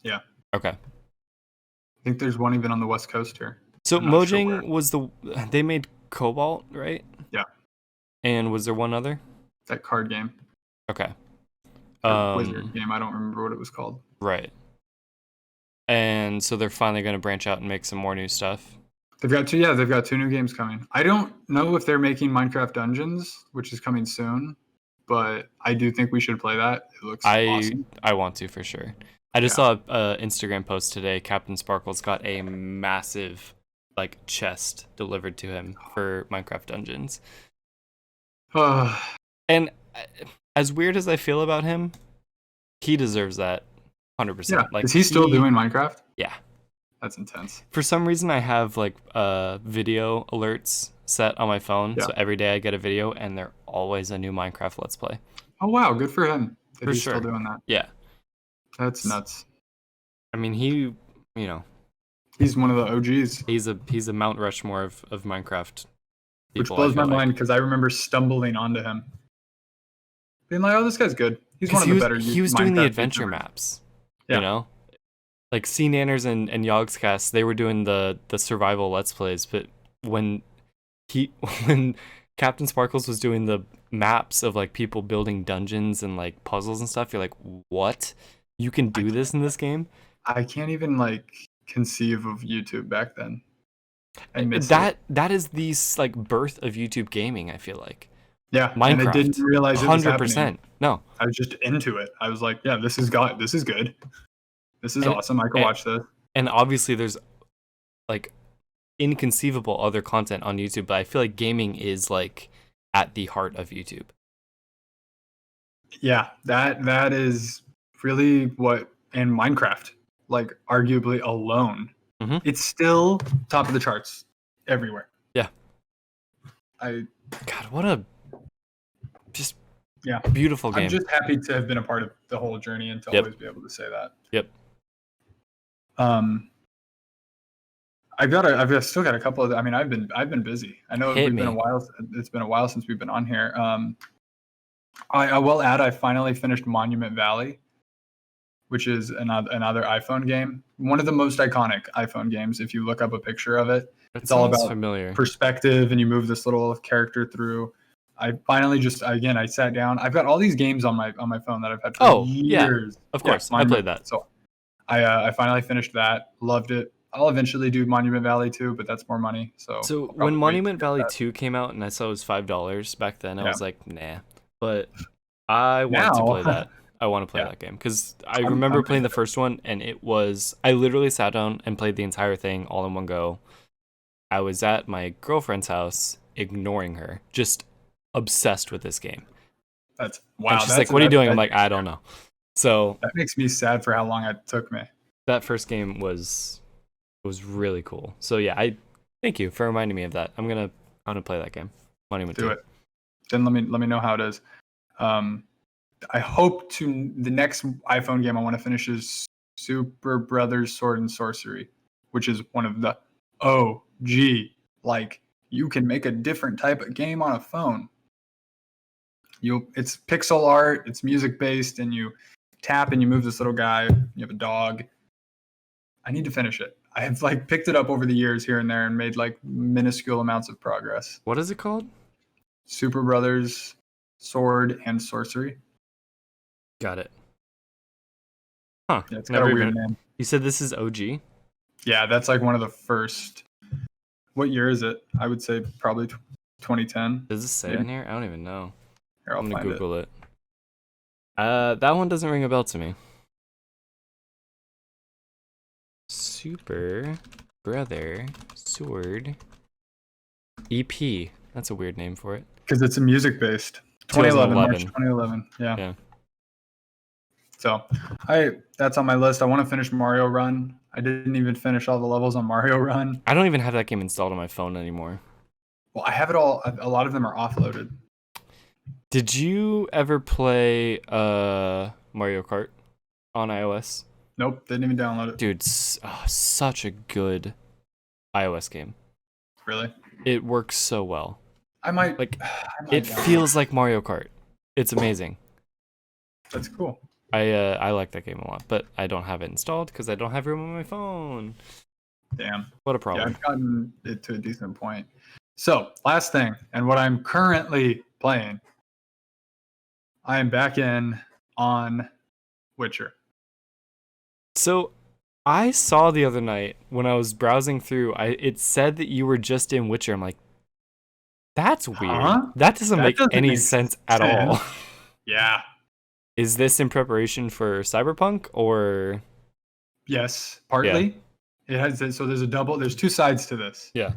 Yeah. Okay. I think there's one even on the West Coast here. So Mojang was they made Cobalt, right? Yeah. And was there one other? That card game. Okay. Wizard game. I don't remember what it was called. Right. And so they're finally going to branch out and make some more new stuff. They've got 2 new games coming. I don't know if they're making Minecraft Dungeons, which is coming soon, but I do think we should play that. It looks awesome. I want to for sure. I just saw an Instagram post today. Captain Sparkle's got a massive chest delivered to him for Minecraft Dungeons. And as weird as I feel about him, he deserves that 100%. Yeah. Is he still doing Minecraft? Yeah. That's intense. For some reason, I have video alerts set on my phone. Yeah. So every day I get a video, and they're always a new Minecraft Let's Play. Oh, wow. Good for him. For he's sure. Still doing that. Yeah. That's nuts. I mean, he's one of the OGs. He's a Mount Rushmore of Minecraft people, which blows my mind because I remember stumbling onto him. Being like, oh, this guy's good. He's one of the better. He was doing the adventure maps. Yeah. You know? Like C Nanners and Yogscast, they were doing the survival Let's Plays, but when Captain Sparkles was doing the maps of people building dungeons and puzzles and stuff, you're like, what? You can do this in this game? I can't even conceive of YouTube back then. I miss that is the birth of YouTube gaming, I feel like. Yeah, Minecraft. And I didn't realize it was 100%. Happening. No. I was just into it. I was like, yeah, this is good. This is awesome. I can watch this. And obviously there's inconceivable other content on YouTube, but I feel like gaming is at the heart of YouTube. Yeah, that is really what, and Minecraft, arguably alone, it's still top of the charts everywhere. Yeah. God, what a beautiful game. I'm just happy to have been a part of the whole journey and to always be able to say that. Yep. I've still got a couple of. I mean, I've been busy. I know it's been a while. It's been a while since we've been on here. I will add, I finally finished Monument Valley, which is another iPhone game. One of the most iconic iPhone games. If you look up a picture of it, it's all about perspective, and you move this little character through. I finally I sat down. I've got all these games on my phone that I've had for years. Yeah, of course, I played that. So I finally finished that. Loved it. I'll eventually do Monument Valley 2, but that's more money. So when Monument Valley 2 came out and I saw it was $5 back then, I was like, nah. But I want to play that. I want to play that game because I remember playing the first one, and I literally sat down and played the entire thing all in one go. I was at my girlfriend's house, ignoring her, just obsessed with this game. That's wow. And she's like, "What are you doing?" I'm like, "I don't know." So that makes me sad for how long it took me. That first game was really cool. So yeah, I thank you for reminding me of that. I'm gonna play that game. Do it. Then let me know how it is. I hope the next iPhone game I want to finish is Super Brothers Sword and Sorcery, which is one of the OG. Like, you can make a different type of game on a phone. It's pixel art, it's music based, and you tap and you move this little guy. You have a dog. I need to finish it. I have like picked it up over the years here and there and made like minuscule amounts of progress. What is it called? Super Brothers Sword and Sorcery. Got it. Huh. Yeah, it's got a weird name. You said this is OG? Yeah, that's like one of the first. What year is it? I would say probably 2010. Does it say on here? I don't even know. Here, I'm gonna Google it. That one doesn't ring a bell to me. Super Brother Sword EP. That's a weird name for it. Because it's a music based. 2011. March 2011. Yeah. So that's on my list. I want to finish Mario Run. I didn't even finish all the levels on Mario Run. I don't even have that game installed on my phone anymore. Well, I have it all. A lot of them are offloaded. Did you ever play Mario Kart on iOS? Nope, didn't even download it. Dude, such a good iOS game. Really? It works so well. It feels like Mario Kart. It's amazing. That's cool. I like that game a lot, but I don't have it installed because I don't have room on my phone. Damn. What a problem. Yeah, I've gotten it to a decent point. So, last thing, and what I'm currently playing, I am back in on Witcher. So, I saw the other night when I was browsing through, it said that you were just in Witcher. I'm like, that's weird. Huh? That doesn't make any sense at all. Yeah. Is this in preparation for Cyberpunk or? Yes, partly. Yeah. It has so there's two sides to this. Yeah.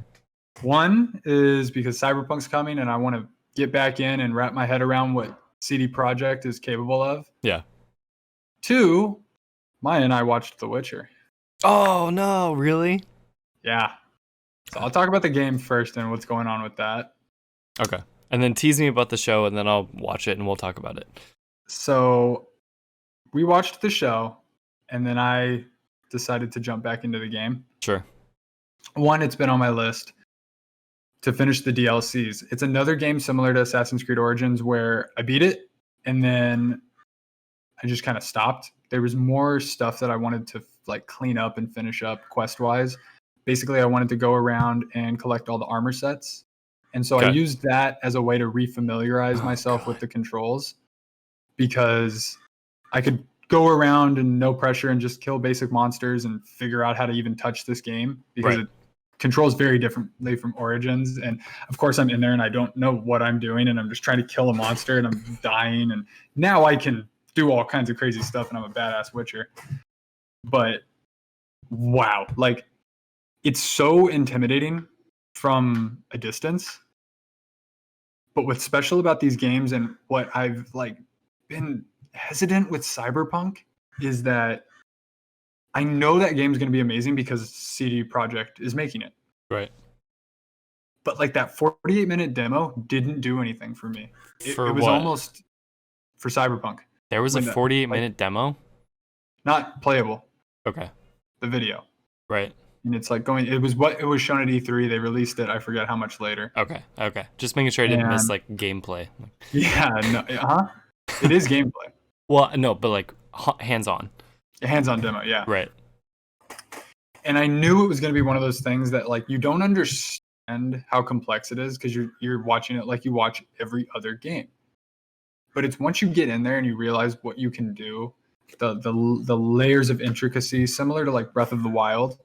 One is because Cyberpunk's coming and I want to get back in and wrap my head around what CD Projekt is capable of. Yeah. Two, Maya and I watched The Witcher. Oh no, really? Yeah. So I'll talk about the game first and what's going on with that. Okay. And then tease me about the show and then I'll watch it and we'll talk about it. So we watched the show and then I decided to jump back into the game. Sure. One, it's been on my list to finish the DLCs. It's another game similar to Assassin's Creed Origins where I beat it and then I just kind of stopped. There was more stuff that I wanted to like clean up and finish up quest-wise. Basically, I wanted to go around and collect all the armor sets. And so I used that as a way to refamiliarize myself with the controls because I could go around and no pressure and just kill basic monsters and figure out how to even touch this game because it controls very differently from Origins. And of course I'm in there and I don't know what I'm doing and I'm just trying to kill a monster and I'm dying. And now I can do all kinds of crazy stuff and I'm a badass Witcher. But wow, like it's so intimidating from a distance. But what's special about these games and what I've like been hesitant with Cyberpunk is that I know that game's going to be amazing because CD Projekt is making it. Right. But like that 48-minute demo didn't do anything for me. It was almost for Cyberpunk. There was a 48-minute demo? Not playable. Okay. The video. Right. And it's like it was shown at E3. They released it. I forget how much later. Okay. Just making sure I didn't miss like gameplay. Yeah. No. It is gameplay. Well, no, but like hands-on. Hands-on demo. Yeah. Right. And I knew it was going to be one of those things that like you don't understand how complex it is because you're watching it like you watch every other game. But it's once you get in there and you realize what you can do, the layers of intricacy, similar to like Breath of the Wild,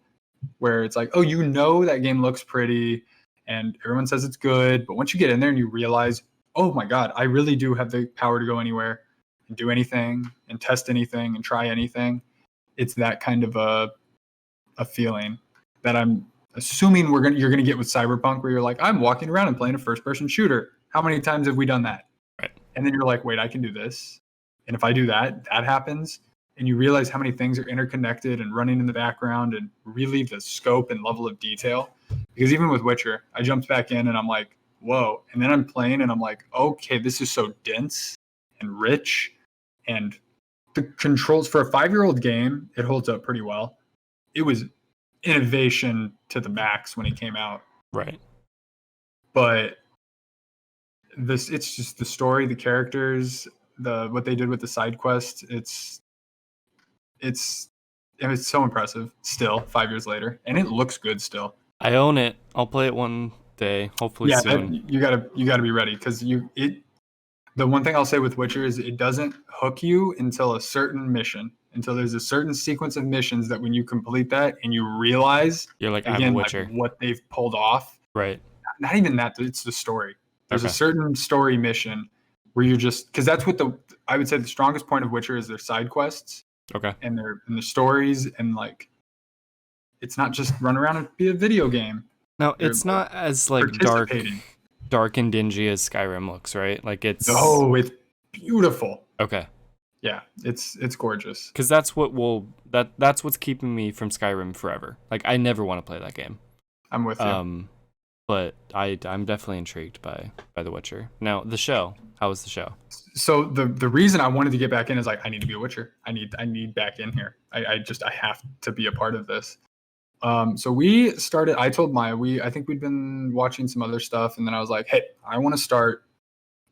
where it's like, oh, you know that game looks pretty and everyone says it's good. But once you get in there and you realize, oh my God, I really do have the power to go anywhere. and do anything and test anything and try anything. It's that kind of a feeling that I'm assuming you're gonna get with Cyberpunk, where you're like, I'm walking around and playing a first-person shooter. How many times have we done that? Right. And then you're like, wait, I can do this. And if I do that, that happens. And you realize how many things are interconnected and running in the background, and really the scope and level of detail. Because even with Witcher, I jumped back in and I'm like, whoa. And then I'm playing and I'm like, okay, this is so dense and rich. And the controls for a 5-year-old game, it holds up pretty well. It was innovation to the max when it came out. Right. But it's just the story, the characters, what they did with the side quest. It's so impressive still 5 years later, and it looks good still. I own it. I'll play it one day, hopefully soon. You gotta be ready, because the one thing I'll say with Witcher is it doesn't hook you until a certain mission, until there's a certain sequence of missions that when you complete that and you realize you're like, again, I'm a Witcher. Like what they've pulled off. Right. Not even that, it's the story. There's a certain story mission where you're just, because that's what I would say the strongest point of Witcher is their side quests. Okay. And their stories, and like, it's not just run around and be a video game. No, it's not as like dark and dingy as Skyrim looks, right? Like it's beautiful. Okay. Yeah, it's gorgeous. Because that's what's keeping me from Skyrim forever. Like I never want to play that game. I'm with you. But I'm definitely intrigued by The Witcher. Now the show. How was the show? So the reason I wanted to get back in is like, I need to be a Witcher. I need back in here. I have to be a part of this. So we started. I told Maya I think we'd been watching some other stuff, and then I was like, hey, I want to start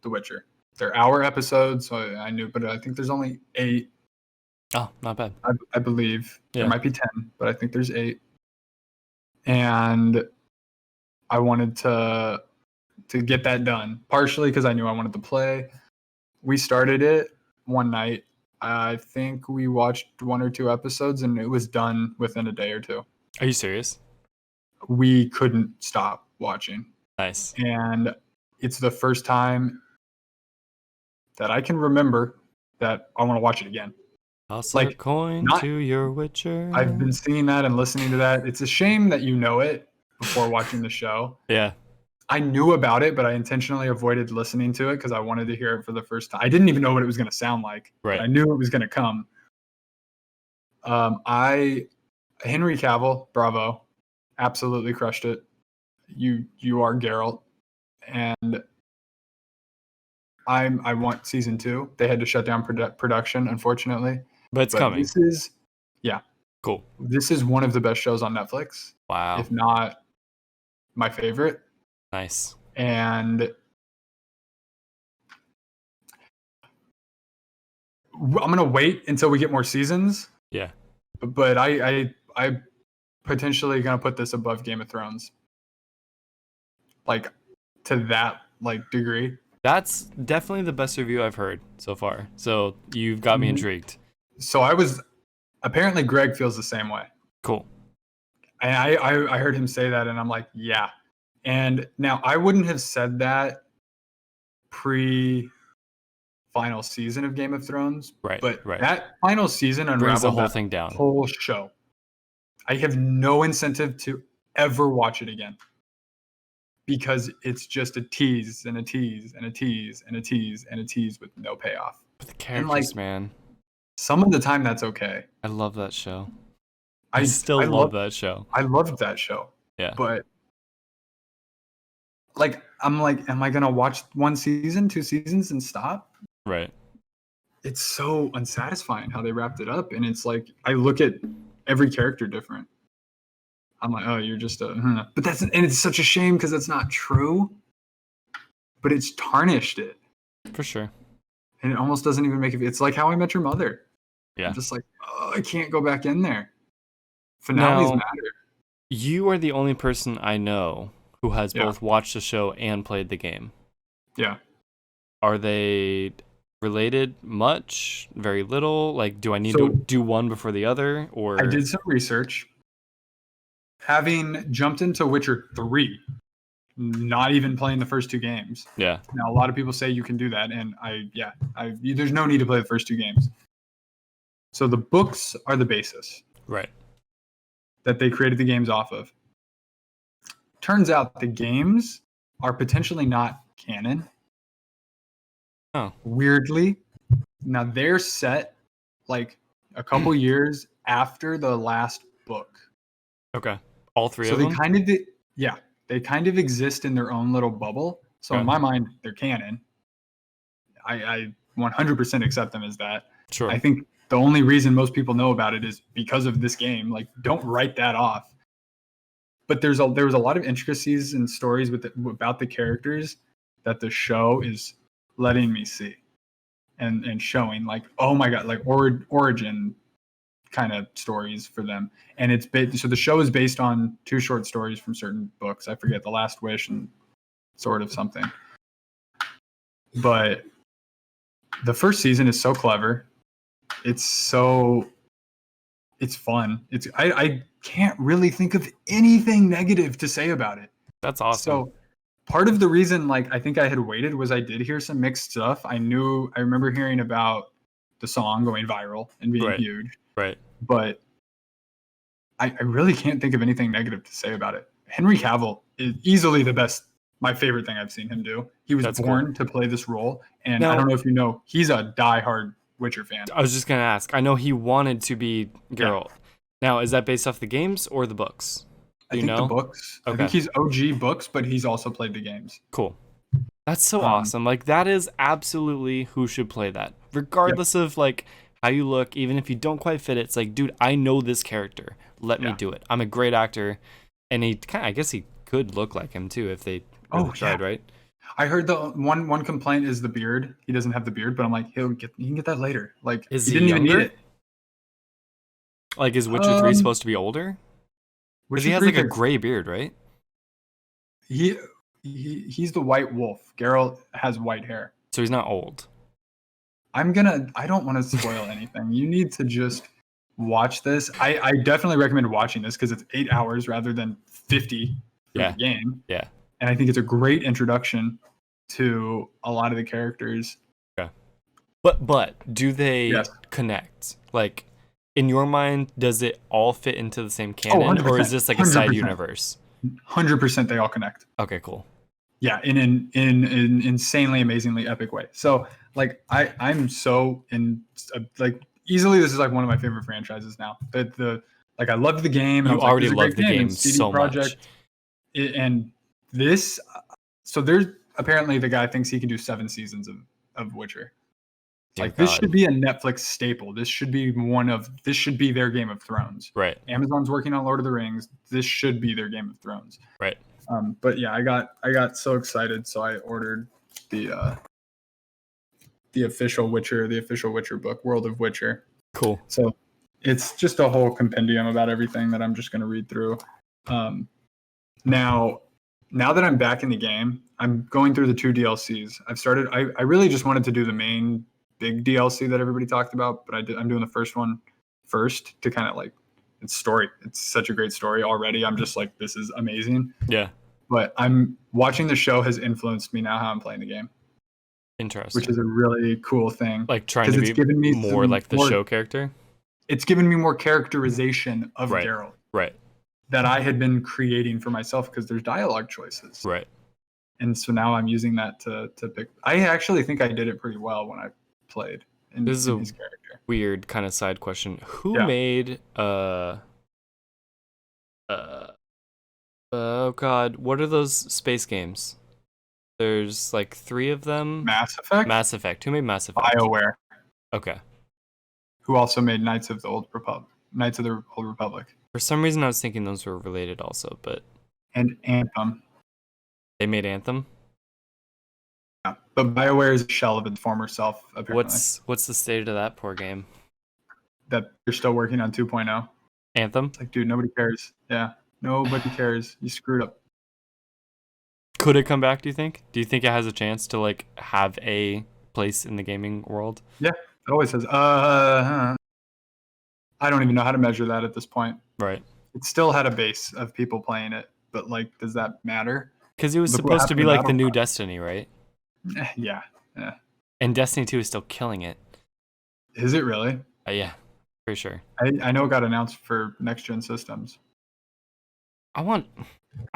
The Witcher. They're hour episodes, so I knew, but I think there's only 8. Oh, not bad. I believe there might be 10, but I think there's 8. And I wanted to get that done, partially because I knew I wanted to play. We started it one night. I think we watched 1 or 2 episodes, and it was done within a day or 2. Are you serious? We couldn't stop watching. Nice. And it's the first time that I can remember that I want to watch it again. Toss a coin to your Witcher. I've been singing that and listening to that. It's a shame that you know it before watching the show. Yeah. I knew about it, but I intentionally avoided listening to it because I wanted to hear it for the first time. I didn't even know what it was going to sound like. Right. I knew it was going to come. Henry Cavill, bravo, absolutely crushed it. You are Geralt, and I want season 2. They had to shut down production, unfortunately, but it's coming. This is cool. This is one of the best shows on Netflix. Wow, if not my favorite. Nice. And I'm gonna wait until we get more seasons. Yeah, but I potentially gonna put this above Game of Thrones, like to that degree. That's definitely the best review I've heard so far. So you've got me intrigued. So apparently Greg feels the same way. Cool. And I heard him say that, and I'm like, yeah. And now I wouldn't have said that pre-final season of Game of Thrones, right? But that final season unraveled the whole thing down. Whole show. I have no incentive to ever watch it again, because it's just a tease and a tease and a tease and a tease and a tease with no payoff. But the characters, man. Some of the time that's okay. I love that show. I still love that show. I loved that show. Yeah. But I'm like, am I gonna watch 1 season, 2 seasons and stop? Right. It's so unsatisfying how they wrapped it up, and it's like I look at every character different. I'm like, oh, you're just a. But and it's such a shame because that's not true. But it's tarnished it. For sure. And it almost doesn't even make it. It's like How I Met Your Mother. Yeah. I'm just like, oh, I can't go back in there. Finales matter. You are the only person I know who has both watched the show and played the game. Yeah. Are they related much? Very little? Like, do I need to do one before the other? Or I did some research. Having jumped into Witcher 3 not even playing the first 2 games. Yeah. Now, a lot of people say you can do that, and there's no need to play the first 2 games. So the books are the basis. Right. That they created the games off of. Turns out the games are potentially not canon. Oh. Weirdly. Now they're set like a couple years after the last book. Okay. All 3 of them? So they kind of exist in their own little bubble. So in my mind, they're canon. I 100% accept them as that. Sure. I think the only reason most people know about it is because of this game. Like, don't write that off. But there was a lot of intricacies and stories about the characters that the show is letting me see and showing, like, oh my god, like origin kind of stories for them. And so the show is based on 2 short stories from certain books. I forget, The Last Wish and sort of something. But the first season is so clever. It's fun. I can't really think of anything negative to say about it. That's awesome. So part of the reason, like, I think I had waited was I did hear some mixed stuff. I remember hearing about the song going viral and being huge. Right. But I really can't think of anything negative to say about it. Henry Cavill is easily the best, my favorite thing I've seen him do. He was born to play this role. And now, I don't know if you know, he's a diehard Witcher fan. I was just going to ask. I know he wanted to be Geralt. Yeah. Now, is that based off the games or the books? I think the books. Okay. I think he's OG books, but he's also played the games. Cool. That's so awesome. Like, that is absolutely who should play that. Regardless of, like, how you look, even if you don't quite fit it, it's like, dude, I know this character. Let me do it. I'm a great actor. And I guess he could look like him, too, if they really tried, right? I heard the one complaint is the beard. He doesn't have the beard, but I'm like, he can get that later. Like, he didn't even need it. Like, is Witcher 3 supposed to be older? Because he has like a gray beard, right? He's the White Wolf. Geralt has white hair. So he's not old. I don't want to spoil anything. You need to just watch this. I definitely recommend watching this because it's 8 hours rather than 50 for the game. Yeah. And I think it's a great introduction to a lot of the characters. Okay. But do they connect? Like, in your mind, does it all fit into the same canon, or is this like a side universe? 100% they all connect. Okay, cool. Yeah, in an insanely, amazingly epic way. So, like, I'm so like, easily this is like one of my favorite franchises now. Like, I loved the game. You already loved the game so much. And this, so there's apparently the guy thinks he can do 7 seasons of Witcher. Like, this should be a Netflix staple. This should be their Game of Thrones. Right. Amazon's working on Lord of the Rings. This should be their Game of Thrones. Right. But yeah, I got so excited, so I ordered the official Witcher book, World of Witcher. Cool. So it's just a whole compendium about everything that I'm just going to read through. Now that I'm back in the game, I'm going through the 2 DLCs. I really just wanted to do the main big DLC that everybody talked about, but I'm doing the first one first to kind of, like, it's story. It's such a great story already. I'm just like, this is amazing. Yeah. But I'm watching the show has influenced me now how I'm playing the game. Interesting. Which is a really cool thing. Like, trying to be given me more like the show character? It's given me more characterization of Geralt. Right. That I had been creating for myself because there's dialogue choices. Right. And so now I'm using that to pick. I actually think I did it pretty well when I played in his character. Weird kind of side question. Who made oh god, what are those space games? There's like 3 of them. Mass Effect. Who made Mass Effect? BioWare. Okay. Who also made Knights of the Old Republic. For some reason I was thinking those were related also, but and Anthem. They made Anthem? Yeah, but BioWare is a shell of its former self, apparently. What's the state of that poor game? That they're still working on 2.0. Anthem? It's like, dude, nobody cares. Yeah, nobody cares. You screwed up. Could it come back, do you think? Do you think it has a chance to, like, have a place in the gaming world? Yeah, it always says, I don't even know how to measure that at this point. Right. It still had a base of people playing it, but, like, does that matter? Because it was supposed to be like the new Destiny, right? Yeah. And Destiny 2 is still killing it. Is it really? Yeah, for sure. I know it got announced for next-gen systems. I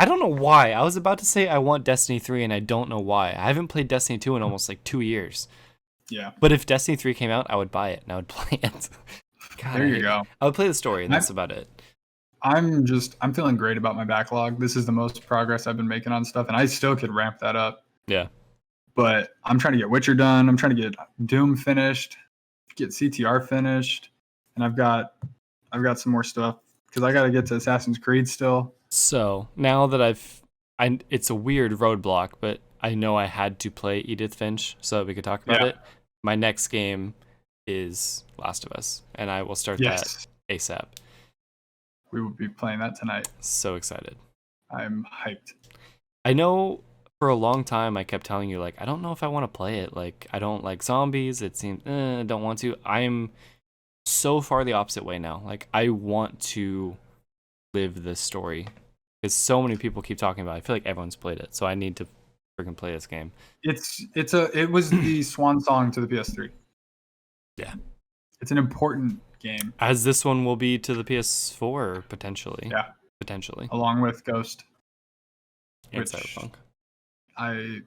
don't know why. I was about to say I want Destiny 3, and I don't know why. I haven't played Destiny 2 in almost like 2 years. Yeah. But if Destiny 3 came out, I would buy it, and I would play it. God, there you go. I would play the story, and that's about it. I'm feeling great about my backlog. This is the most progress I've been making on stuff, and I still could ramp that up. Yeah. But I'm trying to get Witcher done. I'm trying to get Doom finished, get CTR finished, and I've got some more stuff because I got to get to Assassin's Creed still. So now that it's a weird roadblock, but I know I had to play Edith Finch so that we could talk about it. My next game is Last of Us, and I will start that ASAP. We will be playing that tonight. So excited. I'm hyped. I know for a long time I kept telling you, like, I don't know if I want to play it. Like, I don't like zombies. It seems, I don't want to. I'm so far the opposite way now. Like, I want to live this story because so many people keep talking about it. I feel like everyone's played it, so I need to freaking play this game. It was the swan song to the PS3. Yeah. It's an important game. As this one will be to the PS4, potentially. Yeah. Potentially. Along with Ghost. And Cyberpunk. I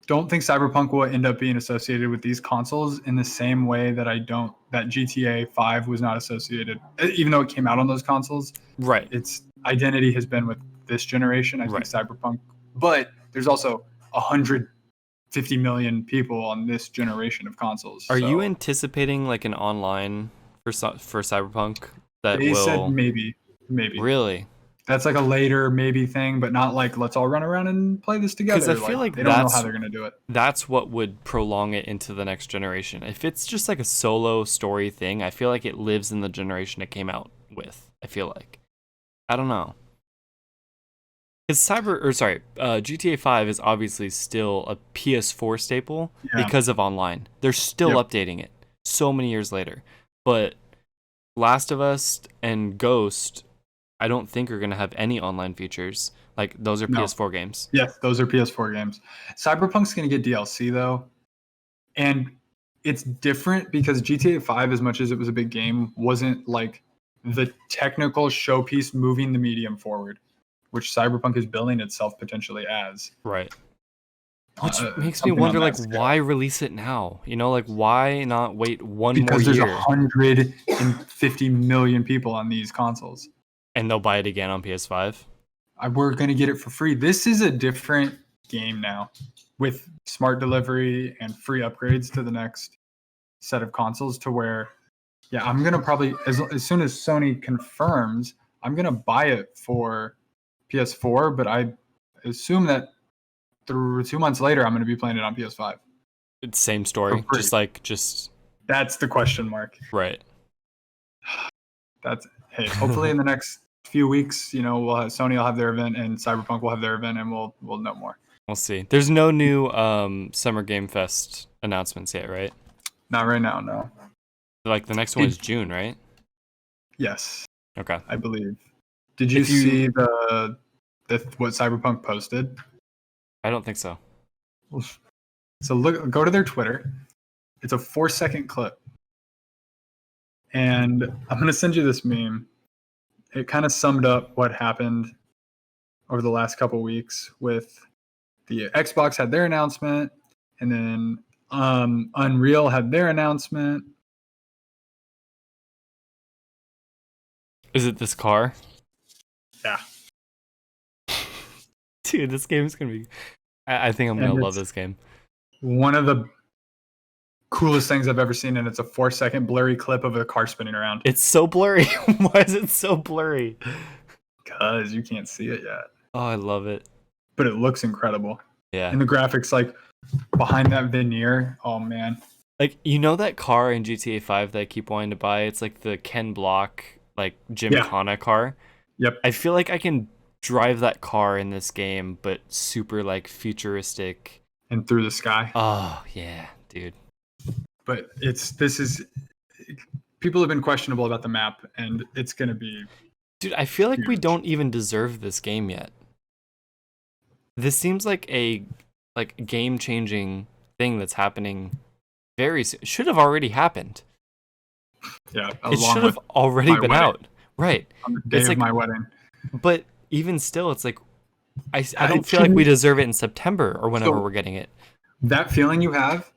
don't think Cyberpunk will end up being associated with these consoles in the same way that that GTA 5 was not associated, even though it came out on those consoles. Right. Its identity has been with this generation. I think Cyberpunk, but there's also 150 million people on this generation of consoles. Are you anticipating like an online for Cyberpunk that they said maybe. Really? That's like a later maybe thing, but not like let's all run around and play this together. Because I feel like they don't know how they're gonna do it. That's what would prolong it into the next generation. If it's just like a solo story thing, I feel like it lives in the generation it came out with. I feel like. I don't know. Because GTA 5 is obviously still a PS4 staple because of online. They're still updating it so many years later. But Last of Us and Ghost, I don't think are going to have any online features. Like, those are PS4 games. Yes, those are PS4 games. Cyberpunk's going to get DLC, though. And it's different because GTA 5, as much as it was a big game, wasn't like the technical showpiece moving the medium forward, which Cyberpunk is billing itself potentially as. Right. Which makes me wonder, like, why release it now? You know, like, why not wait one more year? Because there's 150 million people on these consoles. And they'll buy it again on PS5? We're going to get it for free. This is a different game now with smart delivery and free upgrades to the next set of consoles to where, I'm going to probably, as soon as Sony confirms, I'm going to buy it for PS4, but I assume that 2 months later, I'm going to be playing it on PS5. It's same story, just. That's the question mark. Right. Hey, hopefully in the next few weeks, Sony will have their event and Cyberpunk will have their event, and we'll know more. We'll see. There's no new Summer Game Fest announcements yet, right? Not right now, no. Like the next one is June, right? Yes. Okay. I believe. Did you see what Cyberpunk posted? I don't think so. So go to their Twitter. It's a 4-second clip. And I'm going to send you this meme. It kind of summed up what happened over the last couple weeks with the Xbox had their announcement, and then Unreal had their announcement. Is it this car? Yeah. Dude, this game is going to be... I think I'm going to love this game. One of the coolest things I've ever seen, and it's a 4-second blurry clip of a car spinning around. It's so blurry. Why is it so blurry? Because you can't see it yet. Oh, I love it. But it looks incredible. Yeah. And the graphics, like, behind that veneer, oh, man. Like, that car in GTA 5 that I keep wanting to buy? It's like the Ken Block, like, Gymkhana car. Yep. I feel like I can drive that car in this game, but super, like, futuristic. And through the sky. Oh, yeah, dude. But people have been questionable about the map, and it's going to be Dude, I feel like we Huge. don't even deserve this game yet. This seems like a game-changing thing that's happening very soon. It should have already happened. Yeah, It should have already been out. Right. On the day of my wedding. But even still, it's like I don't feel like we deserve it in September or whenever we're getting it. That feeling you have,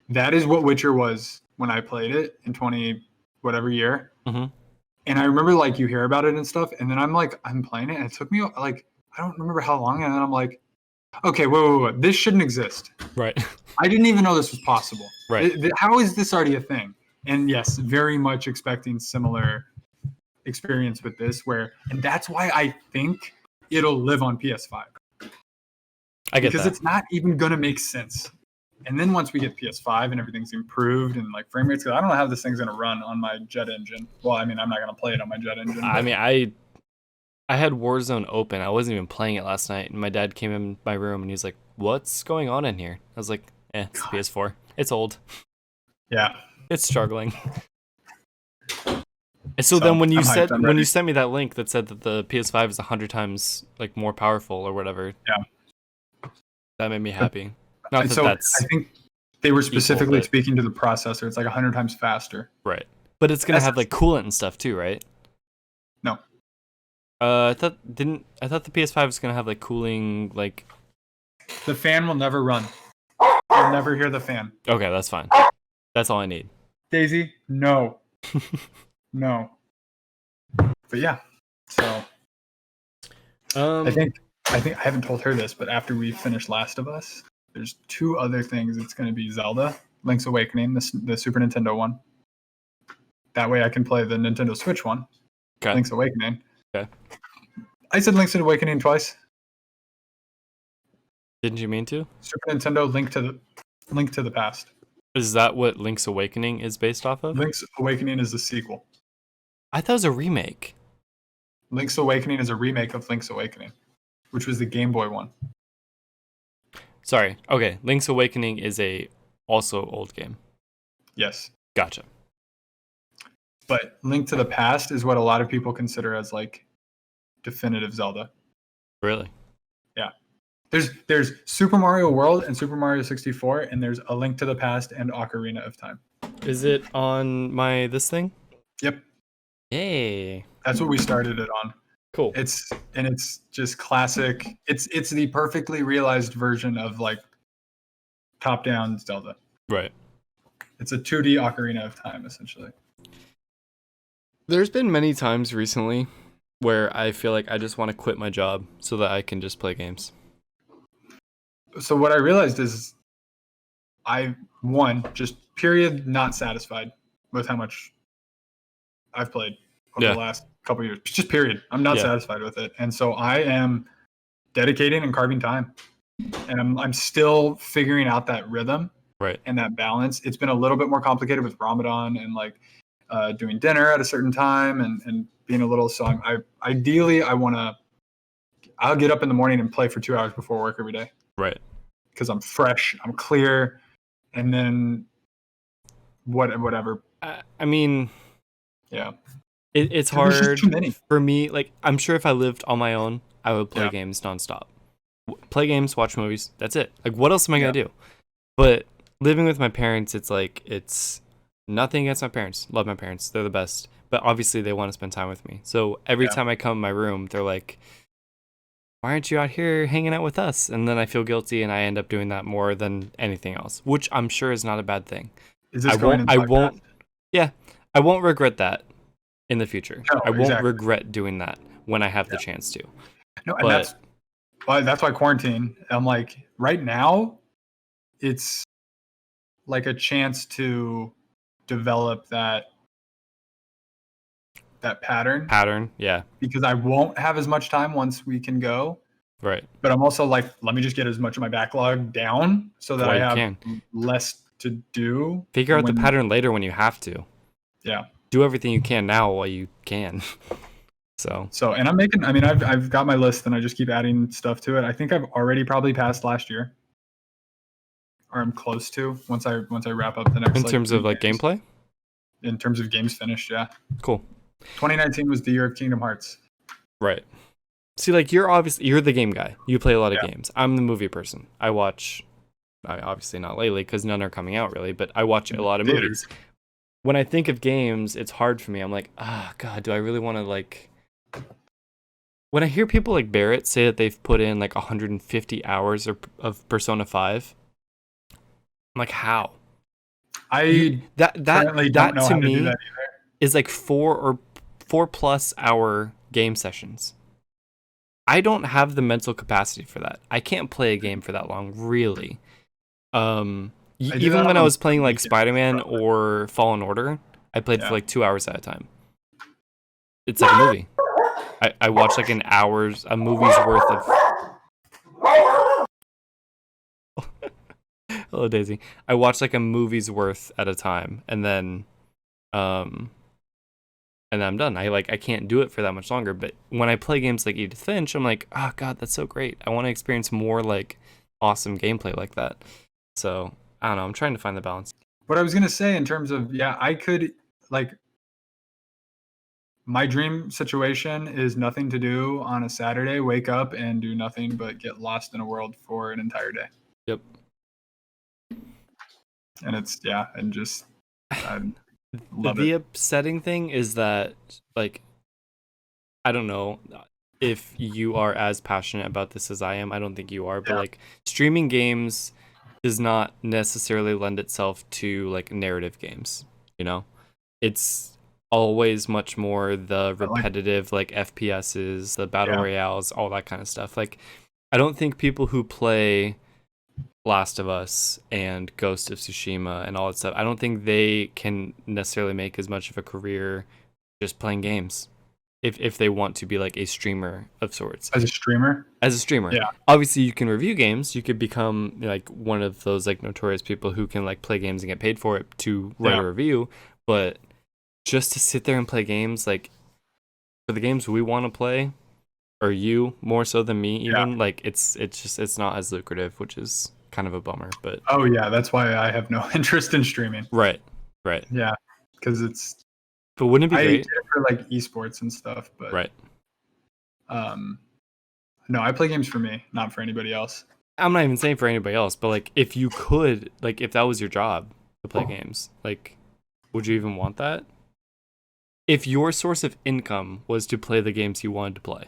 that is what Witcher was when I played it in 20 whatever year. Mm-hmm. And I remember like you hear about it and stuff, and then I'm playing it, and it took me like I don't remember how long, and then I'm like, okay, wait, this shouldn't exist. Right. I didn't even know this was possible. Right. How is this already a thing? And yes, very much expecting similar experience with this, and that's why I think it'll live on PS5. I get because that. It's not even gonna make sense. And then once we get PS5 and everything's improved and like frame rates, because I don't know how this thing's gonna run on my jet engine. Well, I mean, I'm not gonna play it on my jet engine. I mean, I had Warzone open. I wasn't even playing it last night, and my dad came in my room and he's like, "What's going on in here?" I was like, it's PS4. It's old. Yeah. It's struggling. And so then when you sent me that link that said that the PS5 is 100 times like more powerful or whatever, that made me happy. Not that that's. I think they were specifically speaking to the processor. It's like 100 times faster. Right, but it's gonna have like coolant and stuff too, right? No. I thought the PS5 was gonna have like cooling, like. The fan will never run. You'll never hear the fan. Okay, that's fine. That's all I need. Daisy, no. No. But yeah, so I think I haven't told her this, but after we finish Last of Us, there's 2 other things. It's going to be Zelda, Link's Awakening, the Super Nintendo one. That way I can play the Nintendo Switch one, Link's Awakening. Okay. I said Link's Awakening twice. Didn't you mean to? Super Nintendo Link to the Past. Is that what Link's Awakening is based off of? Link's Awakening is the sequel. I thought it was a remake. Link's Awakening is a remake of Link's Awakening, which was the Game Boy one. Sorry. Okay, Link's Awakening is a also old game. Yes. Gotcha. But Link to the Past is what a lot of people consider as like definitive Zelda. Really? Yeah. There's Super Mario World and Super Mario 64, and there's A Link to the Past and Ocarina of Time. Is it on this thing? Yep. Yay. That's what we started it on. Cool. It's just classic. It's the perfectly realized version of like top-down Zelda. Right. It's a 2D Ocarina of Time, essentially. There's been many times recently where I feel like I just want to quit my job so that I can just play games. So what I realized is just period not satisfied with how much I've played over the last couple of years. Just period. I'm not satisfied with it. And so I am dedicating and carving time. And I'm still figuring out that rhythm and that balance. It's been a little bit more complicated with Ramadan and like doing dinner at a certain time and being a little, so I'll get up in the morning and play for 2 hours before work every day. Right. Because I'm fresh, I'm clear, and then whatever. I mean, yeah. It's hard for me. Like, I'm sure if I lived on my own, I would play games nonstop. Play games, watch movies. That's it. Like, what else am I going to do? But living with my parents, it's nothing against my parents. Love my parents. They're the best. But obviously, they want to spend time with me. So every time I come in my room, they're like, why aren't you out here hanging out with us? And then I feel guilty, and I end up doing that more than anything else, which I'm sure is not a bad thing. Is this I won't regret that in the future. No, I won't regret doing that when I have the chance to. No, and that's why quarantine. I'm like, right now, it's like a chance to develop that pattern. Yeah. Because I won't have as much time once we can go. Right. But I'm also like, let me just get as much of my backlog down so that I have less to do. Figure out the pattern later when you have to. Yeah. Do everything you can now while you can. So and I've got my list and I just keep adding stuff to it. I think I've already probably passed last year. Or I'm close to once I wrap up the next. In terms of like gameplay? In terms of games finished, yeah. Cool. 2019 was the year of Kingdom Hearts. Right. See, like, you're the game guy. You play a lot of games. I'm the movie person. I watch, obviously not lately because none are coming out really, but I watch a lot of movies. When I think of games, it's hard for me. I'm like, God, do I really want to, like... When I hear people like Barrett say that they've put in like 150 hours of Persona 5, I'm like, how? That to me is like 4+ hour game sessions. I don't have the mental capacity for that. I can't play a game for that long, really. Even when I was playing like Spider-Man or Fallen Order, I played for like 2 hours at a time. It's like a movie. I watched like a movie's worth of... Hello, Daisy. I watched like a movie's worth at a time, and then I'm done. I can't do it for that much longer. But when I play games like Edith Finch, I'm like, oh God, that's so great. I want to experience more like awesome gameplay like that. So I don't know. I'm trying to find the balance. What I was gonna say in terms of I could like... My dream situation is nothing to do on a Saturday, wake up and do nothing but get lost in a world for an entire day. Yep. And it's, and just, I love the it. upsetting thing is that, like, I don't know if you are as passionate about this as I am. I don't think you are, but like, streaming games does not necessarily lend itself to like narrative games, you know? It's always much more the repetitive like FPSs, the battle royales, all that kind of stuff. Like, I don't think people who play Last of Us and Ghost of Tsushima and all that stuff, I don't think they can necessarily make as much of a career just playing games if they want to be like a streamer of sorts. As a streamer, yeah. Obviously you can review games. You could become like one of those like notorious people who can like play games and get paid for it to write a review, but just to sit there and play games, like, for the games we want to play, or you more so than me even, like, it's not as lucrative, which is kind of a bummer. But that's why I have no interest in streaming. Right. Yeah, because it's... But wouldn't it be great? I did it for like esports and stuff, but right. No, I play games for me, not for anybody else. I'm not even saying for anybody else, but like, if you could, like, if that was your job to play games, like, would you even want that? If your source of income was to play the games you wanted to play.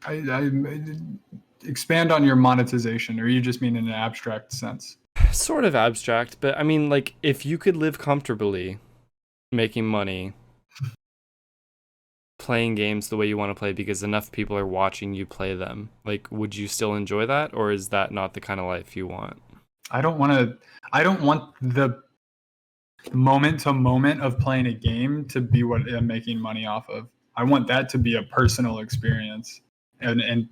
I expand on your monetization, or you just mean in an abstract sense? Sort of abstract, but I mean, like, if you could live comfortably making money playing games the way you want to play because enough people are watching you play them, like, would you still enjoy that, or is that not the kind of life you want? I don't want the moment to moment of playing a game to be what I'm making money off of. I want that to be a personal experience, and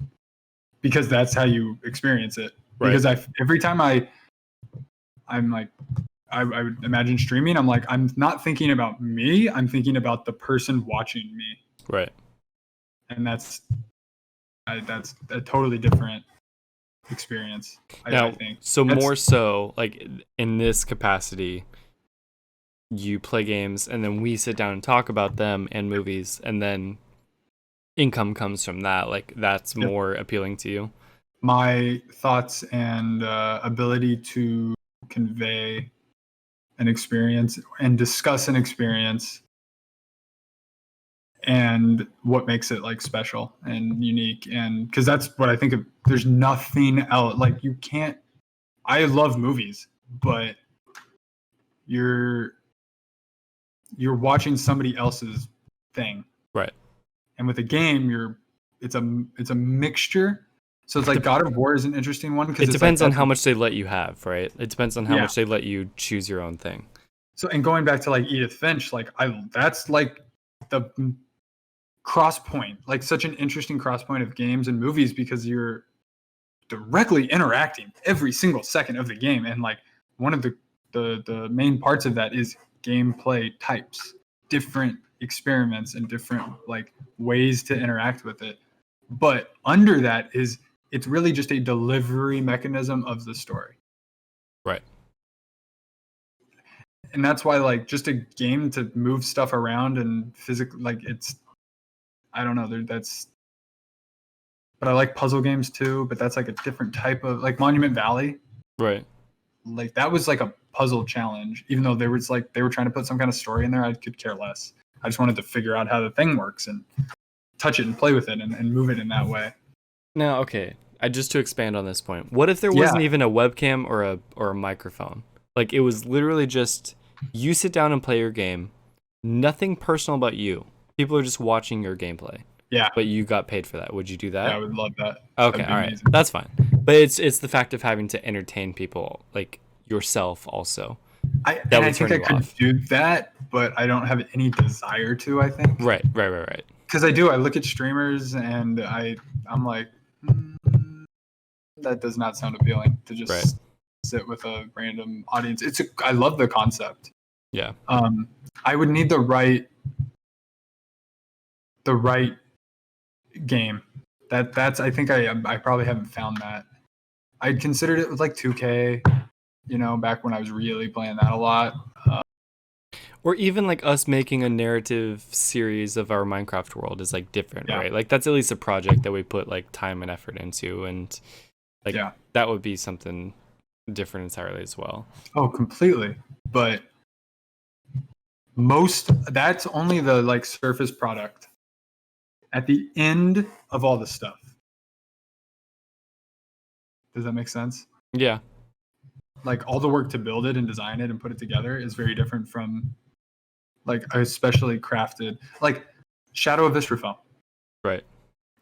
because that's how you experience it. Right. Because every time I'm like, I would imagine streaming, I'm like, I'm not thinking about me, I'm thinking about the person watching me. Right. And that's a totally different experience, I think. So more so, like, in this capacity, you play games and then we sit down and talk about them and movies, and then income comes from that. Like, that's more appealing to you. My thoughts and ability to convey an experience and discuss an experience and what makes it like special and unique, and because that's what I think of. There's nothing else. Like, you can't... I love movies, but you're watching somebody else's thing, right? And with a game, it's a mixture. So it's like God of War is an interesting one because it depends on how much they let you have, right? It depends on how much they let you choose your own thing. So, and going back to like Edith Finch, like that's like the cross point, like such an interesting cross point of games and movies, because you're directly interacting every single second of the game, and like one of the main parts of that is gameplay types, different experiments and different like ways to interact with it. But under that is, it's really just a delivery mechanism of the story. Right. and that's why like just a game to move stuff around and physically, like it's, I don't know, that's, but I like puzzle games too, but that's like a different type of, like Monument Valley. Right. Like that was like a puzzle challenge, even though there was like, they were trying to put some kind of story in there. I could care less. I just wanted to figure out how the thing works and touch it and play with it and move it in that way. Now, okay, just to expand on this point, what if there wasn't even a webcam or a microphone? Like it was literally just you sit down and play your game, nothing personal about you. People are just watching your gameplay. Yeah. But you got paid for that. Would you do that? Yeah, I would love that. Okay, all right. Amazing. That's fine. But it's the fact of having to entertain people, like yourself also. I think I could do that, but I don't have any desire to, I think. Right. Because I look at streamers and I'm like, that does not sound appealing to just sit with a random audience. I love the concept. Yeah. I would need the right game. That's I think I probably haven't found that. I considered it with like 2K, back when I was really playing that a lot. Or even like us making a narrative series of our Minecraft world is like different, right? Like that's at least a project that we put like time and effort into, and like that would be something different entirely as well. Oh, completely. But that's only the like surface product. At the end of all the stuff. Does that make sense? Yeah. Like all the work to build it and design it and put it together is very different from like a specially crafted, like Shadow of Istropel. Right.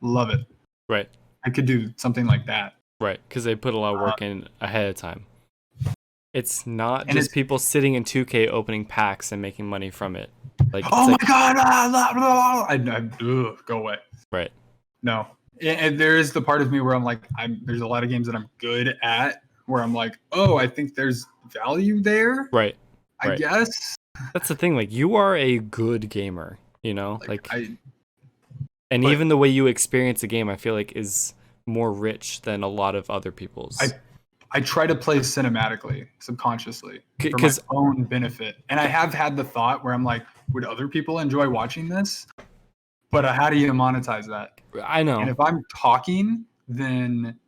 Love it. Right. I could do something like that. Right, because they put a lot of work in ahead of time. It's not just people sitting in 2K opening packs and making money from it. Like, oh my god! Go away. Right. No, and there is the part of me where I'm like, there's a lot of games that I'm good at where I'm like, oh, I think there's value there. Right. I guess. That's the thing. Like, you are a good gamer, But even the way you experience a game, I feel like is more rich than a lot of other people's. I try to play cinematically, subconsciously, for my own benefit. And I have had the thought where I'm like, would other people enjoy watching this? But how do you monetize that? I know. And if I'm talking, then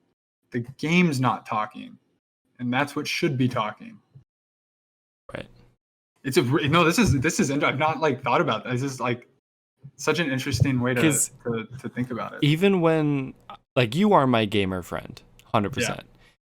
the game's not talking. And that's what should be talking. Right. This is I've not like thought about that. This is like such an interesting way to think about it. Even when, like, you are my gamer friend, 100%. Yeah.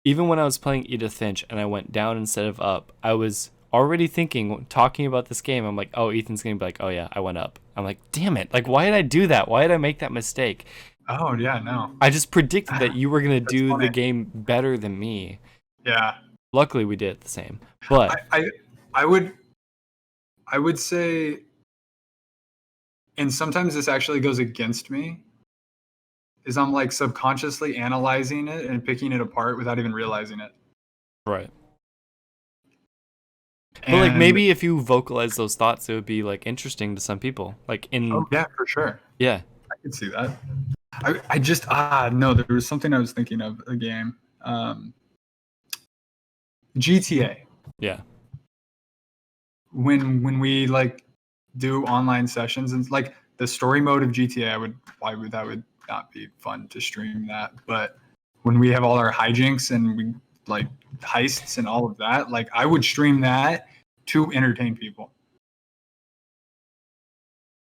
Even when I was playing Edith Finch and I went down instead of up, I was already talking about this game. I'm like, oh, Ethan's going to be like, oh yeah, I went up. I'm like, damn it. Like, why did I do that? Why did I make that mistake? Oh yeah, no. I just predicted that you were going to do the game better than me. Yeah. Luckily we did it the same. But I would say, and sometimes this actually goes against me, is I'm like subconsciously analyzing it and picking it apart without even realizing it. Right. But like maybe if you vocalize those thoughts, it would be like interesting to some people. Like Oh yeah, for sure. Yeah. I can see that. I just no, there was something I was thinking of a game. GTA. Yeah. When we like do online sessions and like the story mode of GTA, that would not be fun to stream that. But when we have all our hijinks and we like heists and all of that, like I would stream that to entertain people.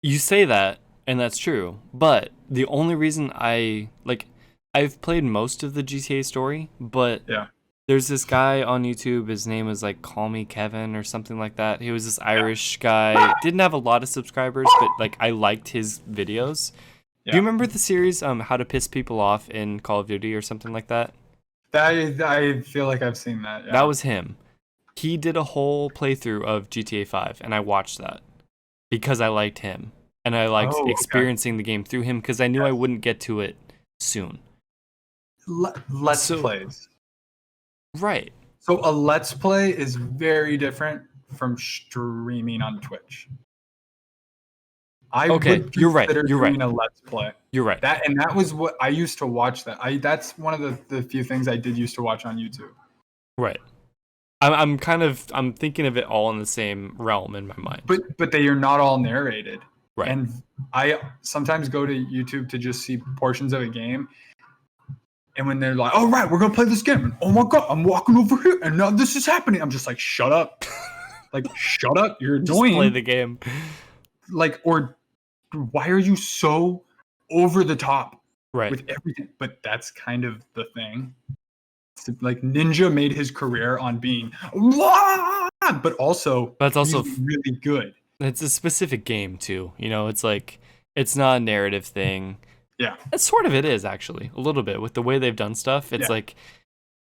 You say that, and that's true. But the only reason I've played most of the GTA story, but yeah. There's this guy on YouTube, his name was like Call Me Kevin or something like that. He was this Irish guy, didn't have a lot of subscribers, but like I liked his videos. Yeah. Do you remember the series How to Piss People Off in Call of Duty or something like that? I feel like I've seen that. Yeah. That was him. He did a whole playthrough of GTA 5 and I watched that because I liked him and I liked experiencing the game through him because I knew I wouldn't get to it soon. Let's plays. Right. So a Let's Play is very different from streaming on Twitch. You're right. You're right. A Let's Play. You're right. That was what I used to watch. That's one of the few things I did used to watch on YouTube. Right. I'm thinking of it all in the same realm in my mind. But they are not all narrated. Right. And I sometimes go to YouTube to just see portions of a game. And when they're like, "All right, we're gonna play this game," and, "Oh my god, I'm walking over here, and now this is happening," I'm just like, "Shut up! Like, shut up! You're annoying." Just play the game. Like, or why are you so over the top with everything? But that's kind of the thing. It's like Ninja made his career on being, but also that's also really good. It's a specific game too. It's like it's not a narrative thing. Yeah. It's sort of it is actually a little bit with the way they've done stuff. It's like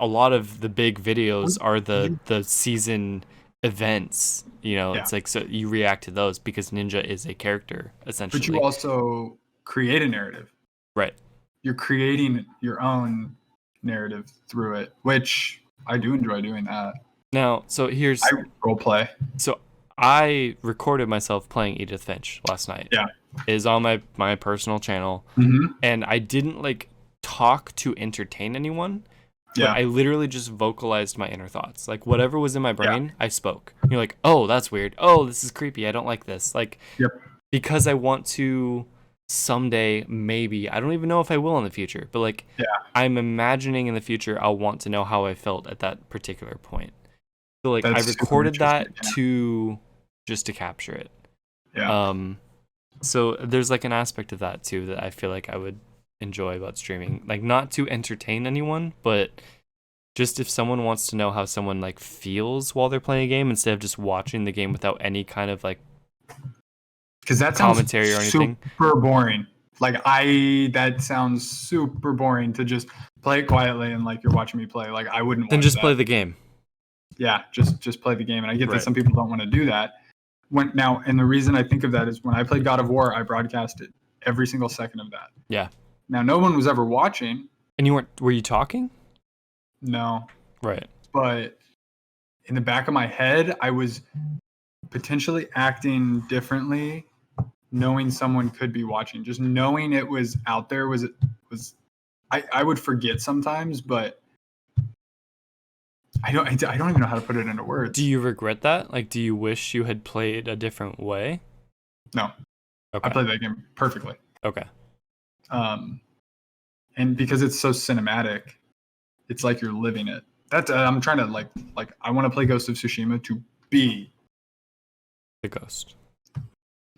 a lot of the big videos are the season events. It's like so you react to those because Ninja is a character essentially. But you also create a narrative. Right. You're creating your own narrative through it, which I do enjoy doing that. Now, so here's I role play. So I recorded myself playing Edith Finch last night. Yeah. It is on my personal channel. Mm-hmm. And I didn't talk to entertain anyone. But I literally just vocalized my inner thoughts. Like whatever was in my brain, I spoke. You're like, "Oh, that's weird. Oh, this is creepy. I don't like this." Because I want to someday, maybe, I don't even know if I will in the future, but I'm imagining in the future I'll want to know how I felt at that particular point. So I recorded that just to capture it. Yeah. So there's an aspect of that too that I feel like I would enjoy about streaming. Not to entertain anyone, but just if someone wants to know how someone feels while they're playing a game instead of just watching the game without any kind of because that commentary or anything. Super boring. That sounds super boring to just play it quietly and you're watching me play. I wouldn't. Then just play the game. Yeah, just play the game. And I get that some people don't want to do that. And the reason I think of that is when I played God of War, I broadcasted every single second of that. Yeah. Now no one was ever watching. And were you talking? No. Right. But in the back of my head, I was potentially acting differently, knowing someone could be watching. Just knowing it was out there was I would forget sometimes, but I don't even know how to put it into words. Do you regret that? Do you wish you had played a different way? No. Okay. I played that game perfectly. Okay. And because it's so cinematic, it's like you're living it. That's I'm trying to I want to play Ghost of Tsushima to be the ghost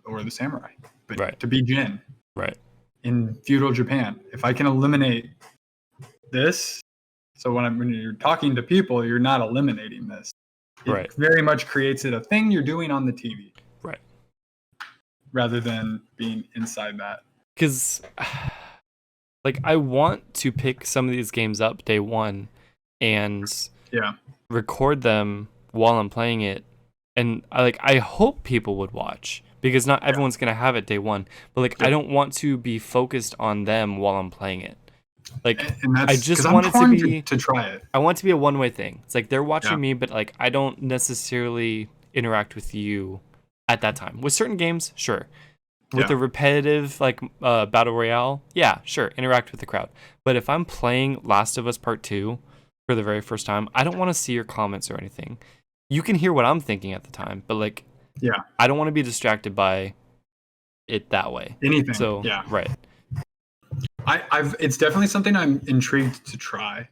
or the samurai, but right. to be Jin. Right. In feudal Japan, if I can eliminate this. So when you're talking to people, you're not eliminating this. It very much creates it a thing you're doing on the TV. Right. Rather than being inside that. Because, I want to pick some of these games up day one and record them while I'm playing it. And I hope people would watch because not everyone's going to have it day one. But I don't want to be focused on them while I'm playing it. I just want it to be to try it. I want it to be a one-way thing. It's they're watching me, but I don't necessarily interact with you at that time. With certain games, sure. With the repetitive battle royale, yeah, sure, interact with the crowd. But if I'm playing Last of Us Part 2 for the very first time, I don't want to see your comments or anything. You can hear what I'm thinking at the time, but I don't want to be distracted by it that way. Anything. So right. It's definitely something I'm intrigued to try.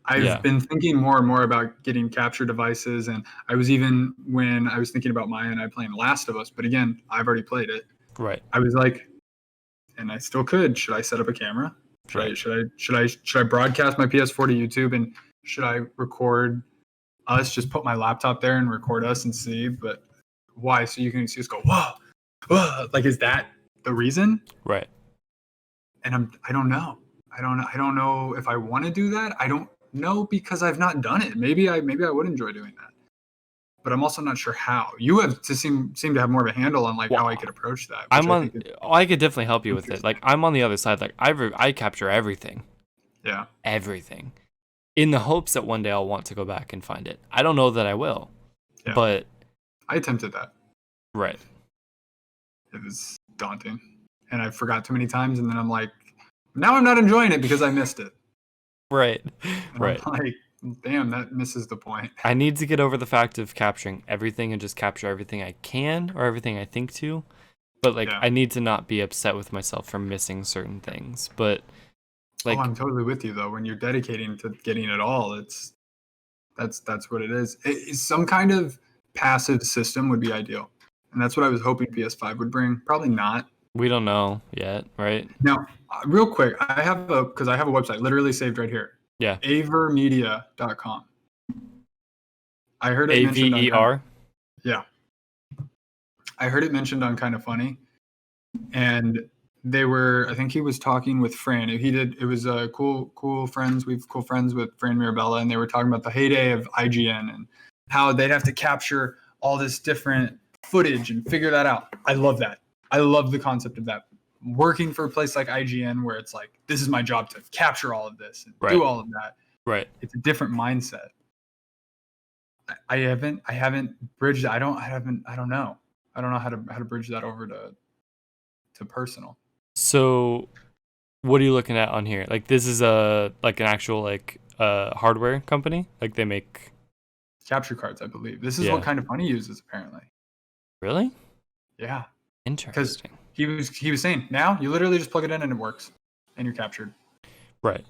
I've been thinking more and more about getting capture devices, and I was even when I was thinking about Maya and I playing Last of Us, but again, I've already played it. Right. I was and I still could. Should I set up a camera? Should I broadcast my PS4 to YouTube, and should I record us? Just put my laptop there and record us and see. But why? So you can see us go, whoa, whoa. Is that the reason? Right. And I don't know. I don't know if I want to do that. I don't know because I've not done it. Maybe I would enjoy doing that. But I'm also not sure how. You have to seem to have more of a handle on how I could approach that. I could definitely help you with it. I'm on the other side. I capture everything. Yeah. Everything. In the hopes that one day I'll want to go back and find it. I don't know that I will. Yeah. But I attempted that. Right. It was daunting. And I forgot too many times, and then I'm now I'm not enjoying it because I missed it. Right. And right. I'm Damn, that misses the point. I need to get over the fact of capturing everything and just capture everything I can or everything I think to. But like, I need to not be upset with myself for missing certain things. But like, I'm totally with you though. When you're dedicating to getting it all, that's what it is. Some kind of passive system would be ideal, and that's what I was hoping PS5 would bring. Probably not. We don't know yet, right? Now, real quick, I have a website literally saved right here. Yeah. avermedia.com. I heard it mentioned on AVER. Yeah. I heard it mentioned on Kind of Funny, and I think he was talking with Fran. It was cool friends. We've cool friends with Fran Mirabella, and they were talking about the heyday of IGN and how they'd have to capture all this different footage and figure that out. I love that. I love the concept of that. Working for a place like IGN where it's like, this is my job to capture all of this and do all of that. Right. It's a different mindset. I haven't bridged. I don't know. I don't know how to bridge that over to personal. So what are you looking at on here? Like, this is an actual hardware company? Like, they make capture cards, I believe. This is what Kind of Funny uses, apparently. Really? Yeah. Interesting. Because he was saying, now you literally just plug it in and it works, and you're captured. Right.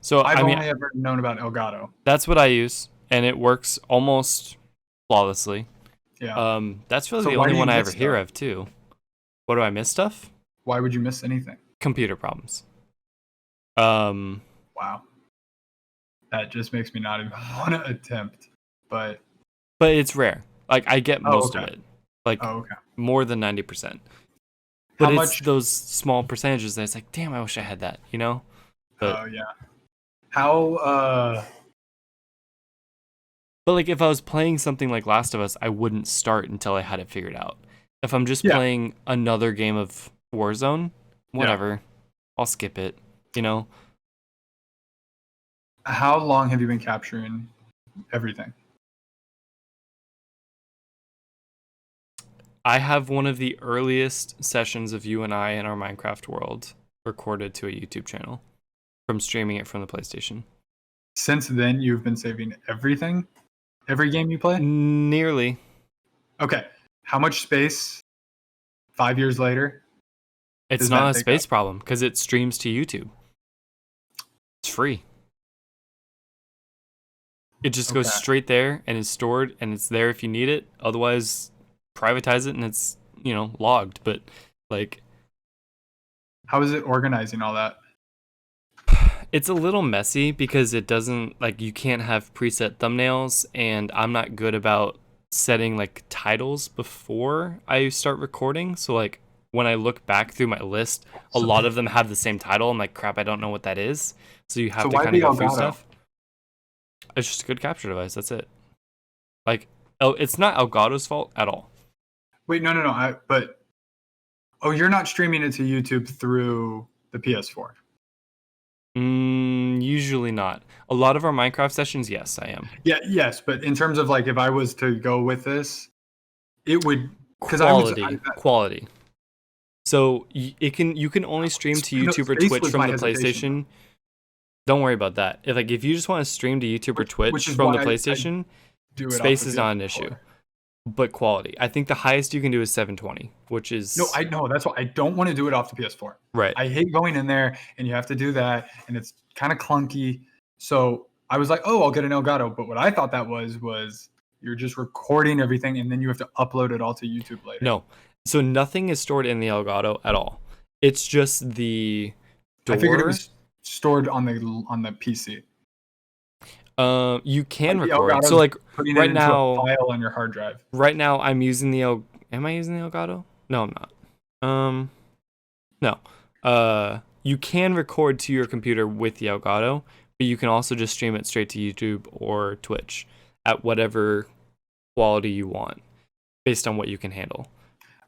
So I've only ever known about Elgato. That's what I use, and it works almost flawlessly. Yeah. That's really the only one I ever hear of too. What do I miss stuff? Why would you miss anything? Computer problems. Wow. That just makes me not even want to attempt. But it's rare. Like, I get most of it. Like, more than 90%. But it's those small percentages that it's like, damn, I wish I had that, you know? But, yeah. How But like, if I was playing something like Last of Us, I wouldn't start until I had it figured out. If I'm just playing another game of Warzone, whatever, I'll skip it, you know? How long have you been capturing everything? I have one of the earliest sessions of you and I in our Minecraft world recorded to a YouTube channel from streaming it from the PlayStation. Since then, you've been saving everything? Every game you play? Nearly. Okay. How much space 5 years later? It's not a space problem because it streams to YouTube. It's free. It just goes straight there and is stored, and it's there if you need it. Otherwise, privatize it and it's, logged. But like, how is it organizing all that? It's a little messy because it doesn't, like, you can't have preset thumbnails, and I'm not good about setting like titles before I start recording. So like, when I look back through my list, a lot of them have the same title. I'm like, crap, I don't know what that is. So you have to kind of go through stuff. It's just a good capture device. That's it. Like, it's not Elgato's fault at all. Wait, no. You're not streaming it to YouTube through the PS4. Usually not. A lot of our Minecraft sessions, yes, I am. Yeah, yes, but in terms of like, if I was to go with this, it would quality. So you can only stream to YouTube or Twitch from the PlayStation. Don't worry about that. If you just want to stream to YouTube or Twitch from the PlayStation, space is not an issue. But quality, I think the highest you can do is 720, which is I know that's why I don't want to do it off the PS4. Right. I hate going in there and you have to do that, and it's kind of clunky. So I was like, I'll get an Elgato. But what I thought that was you're just recording everything and then you have to upload it all to YouTube later. No, so nothing is stored in the Elgato at all. It's just the door. I figured it was stored on the PC. You can record. So like right now, a file on your hard drive. Right now, I'm using the Am I using the Elgato? No, I'm not. No. You can record to your computer with the Elgato, but you can also just stream it straight to YouTube or Twitch at whatever quality you want, based on what you can handle.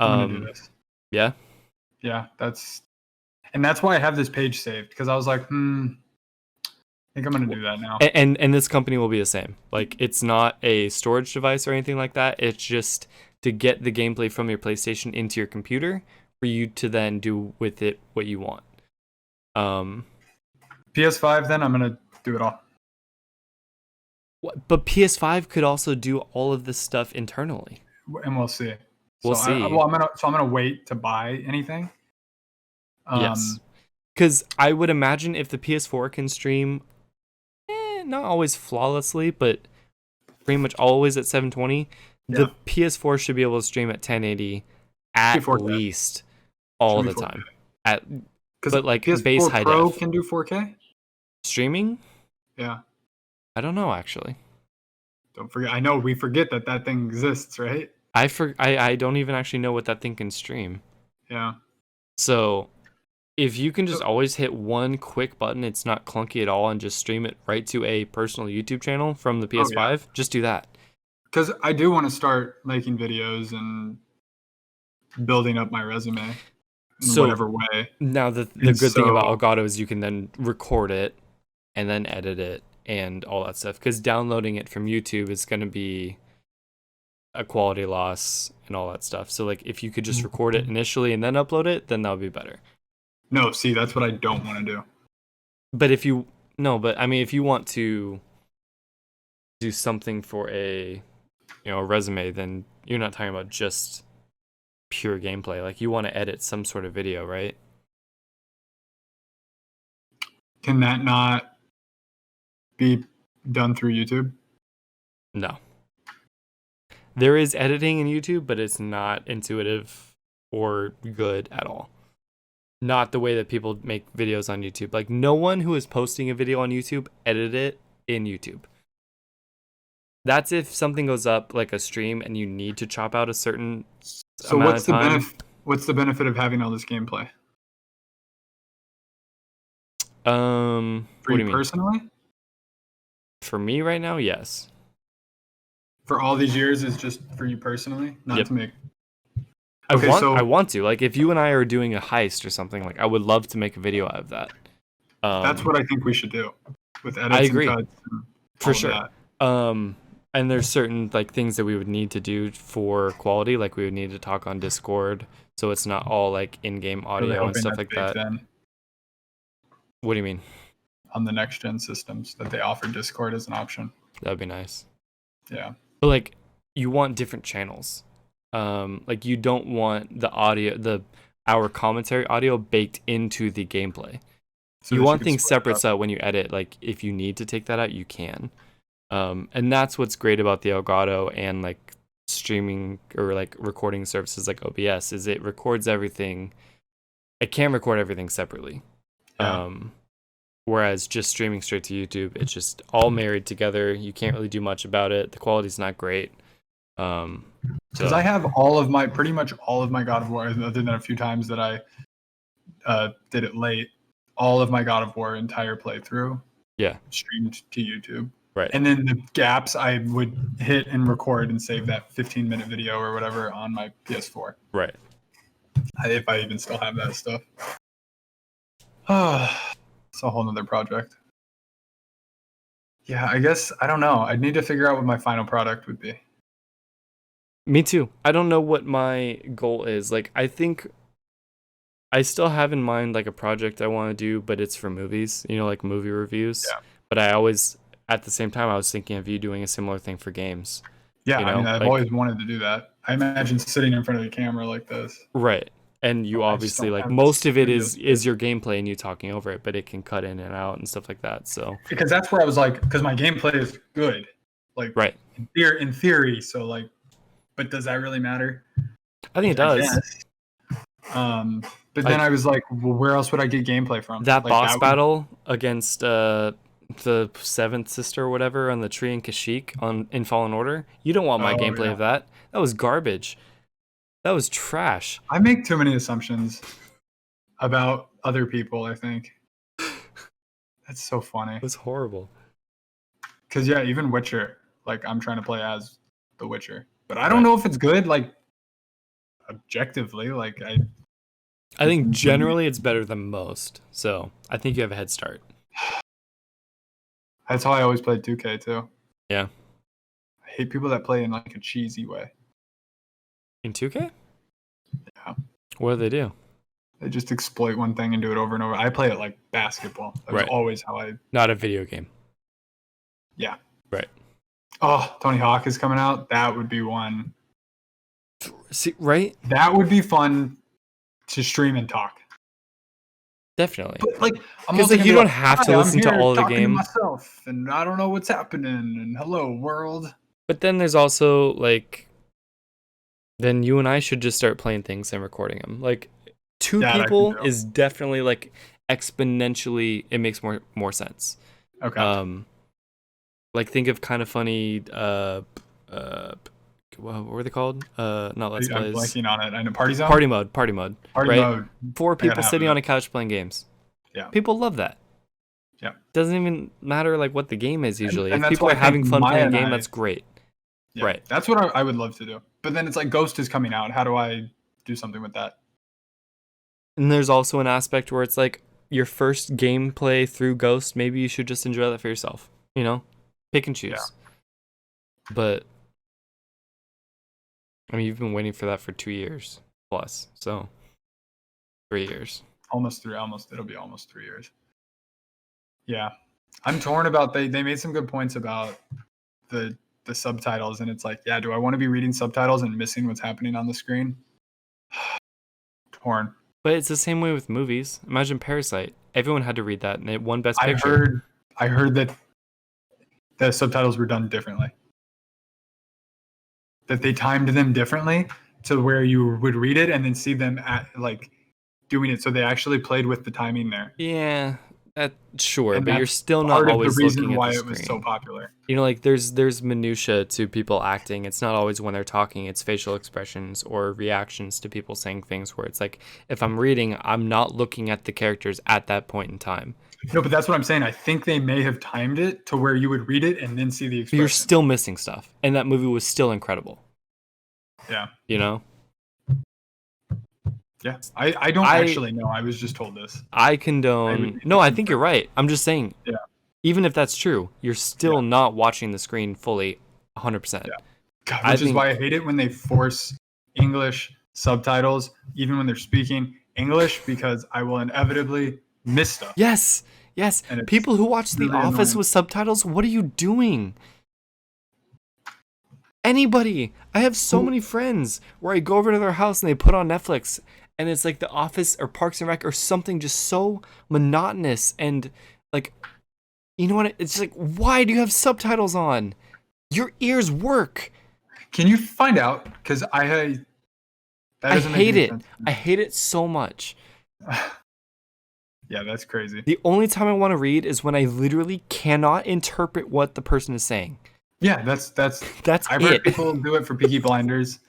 I'm gonna do this. Yeah. Yeah, that's why I have this page saved, because I was like, I think I'm going to do that now. And this company will be the same. Like, it's not a storage device or anything like that. It's just to get the gameplay from your PlayStation into your computer for you to then do with it what you want. PS5, then I'm going to do it all. But PS5 could also do all of this stuff internally. And we'll see. We'll so see. I'm gonna wait to buy anything. Yes, because I would imagine if the PS4 can stream, not always flawlessly, but pretty much always at 720, the PS4 should be able to stream at 1080 at 4K. Least all the time. But like PS4 base high Pro def can do 4K streaming. Yeah, I don't know actually. Don't forget. I know we forget that thing exists, right? I don't even actually know what that thing can stream. Yeah. So if you can just always hit one quick button, it's not clunky at all, and just stream it right to a personal YouTube channel from the PS5, just do that. Because I do want to start making videos and building up my resume in whatever way. Now, the good thing about Elgato is you can then record it and then edit it and all that stuff. Because downloading it from YouTube is going to be a quality loss and all that stuff. So like if you could just record it initially and then upload it, then that would be better. No, see, that's what I don't want to do. But if you want to do something for a resume, then you're not talking about just pure gameplay. Like you want to edit some sort of video, right? Can that not be done through YouTube? No. There is editing in YouTube, but it's not intuitive or good at all. Not the way that people make videos on YouTube. Like no one who is posting a video on YouTube edited it in YouTube. That's if something goes up like a stream and you need to chop out a certain amount of time. What's the benefit of having all this gameplay? For you personally? For me right now, yes. For all these years is just for you personally, not to make. Okay, I want to. Like if you and I are doing a heist or something, like I would love to make a video out of that. That's what I think we should do with edits. I agree. And cuts and for sure. And there's certain like things that we would need to do for quality, like we would need to talk on Discord, so it's not all like in-game audio and stuff like that. Then. What do you mean? On the next gen systems that they offer Discord as an option. That'd be nice. Yeah. But like you want different channels. Like you don't want the audio, our commentary audio baked into the gameplay. So you want things separate, so when you edit, like if you need to take that out, you can. And that's what's great about the Elgato and like streaming or like recording services like OBS is it records everything. It can record everything separately. Yeah. Whereas just streaming straight to YouTube, it's just all married together. You can't really do much about it. The quality's not great. Because I have pretty much all of my God of War, other than a few times that I did it late. All of my God of War entire playthrough, streamed to YouTube. Right. And then the gaps I would hit and record and save that 15-minute video or whatever on my PS4. Right. If I even still have that stuff. It's a whole nother project. Yeah, I guess, I don't know. I'd need to figure out what my final product would be. Me too. I don't know what my goal is. Like, I think I still have in mind like a project I want to do, but it's for movies, like movie reviews. Yeah. But I always, at the same time, I was thinking of you doing a similar thing for games. Yeah, I mean, I've always wanted to do that. I imagine sitting in front of the camera like this. Right. And you obviously, like, most of it is your gameplay and you talking over it, but it can cut in and out and stuff like that. So because that's where I was like, because my gameplay is good. Like, right. In theory, so like, but does that really matter? I think it does. But then I was like, well, where else would I get gameplay from? That boss battle against the seventh sister or whatever on the tree in Kashyyyk in Fallen Order. You don't want my gameplay of that. That was garbage. That was trash. I make too many assumptions about other people, I think. That's so funny. It was horrible. Because, yeah, even Witcher, like, I'm trying to play as the Witcher. But I don't know if it's good, like, objectively. Like, I think generally it's better than most. So I think you have a head start. That's how I always played 2K, too. Yeah. I hate people that play in, like, a cheesy way. In 2K? Yeah. What do they do? They just exploit one thing and do it over and over. I play it like basketball. That's always how I... Not a video game. Yeah. Right. Oh, Tony Hawk is coming out. That would be one. See, right? That would be fun to stream and talk. Definitely. But like, because like you don't have to listen to all of the game. Myself, and I don't know what's happening. And hello world. But then there's also like, then you and I should just start playing things and recording them. Like, two people is definitely like exponentially. It makes more sense. Okay. Like think of Kind of Funny. What were they called? Not Let's Plays. I'm blanking on it. I know Party Zone. Party mode. Party mode. 4 people sitting on a couch playing games. Yeah. People love that. Yeah. Doesn't even matter like what the game is usually. And if people are having fun playing a game, that's great. Yeah, right. That's what I would love to do. But then it's like Ghost is coming out. How do I do something with that? And there's also an aspect where it's like your first gameplay through Ghost. Maybe you should just enjoy that for yourself. You know, pick and choose. Yeah. But I mean, you've been waiting for that for 2 years plus, so 3 years. It'll be almost 3 years. Yeah, I'm torn about. They made some good points about the subtitles, and it's like, yeah, do I want to be reading subtitles and missing what's happening on the screen? Torn. But it's the same way with movies. Imagine Parasite. Everyone had to read that, and it won Best Picture. I heard that the subtitles were done differently. That they timed them differently to where you would read it and then see them at like doing it. So they actually played with the timing there. Yeah, sure, but you're still not always looking at the screen. Part of the reason why it was so popular. You know, like there's minutia to people acting. It's not always when they're talking. It's facial expressions or reactions to people saying things where it's like, if I'm reading, I'm not looking at the characters at that point in time. No, but that's what I'm saying. I think they may have timed it to where you would read it and then see the expression. But you're still missing stuff. And that movie was still incredible. Yeah. You know? Yeah. I don't actually know. I was just told this. I condone... No, I think you're right. I'm just saying, even if that's true, you're still not watching the screen fully 100%. Yeah. God, which is why I hate it when they force English subtitles, even when they're speaking English, because I will inevitably miss stuff. Yes. People who watch The Office with subtitles, what are you doing? Anybody. I have so many friends where I go over to their house and they put on Netflix and it's like The Office or Parks and Rec or something just so monotonous and like, you know what? It's like, why do you have subtitles on? Your ears work. Can you find out? Because I hate it. I hate it so much. Yeah, that's crazy. The only time I want to read is when I literally cannot interpret what the person is saying. Yeah, that's I've heard people do it for Peaky Blinders.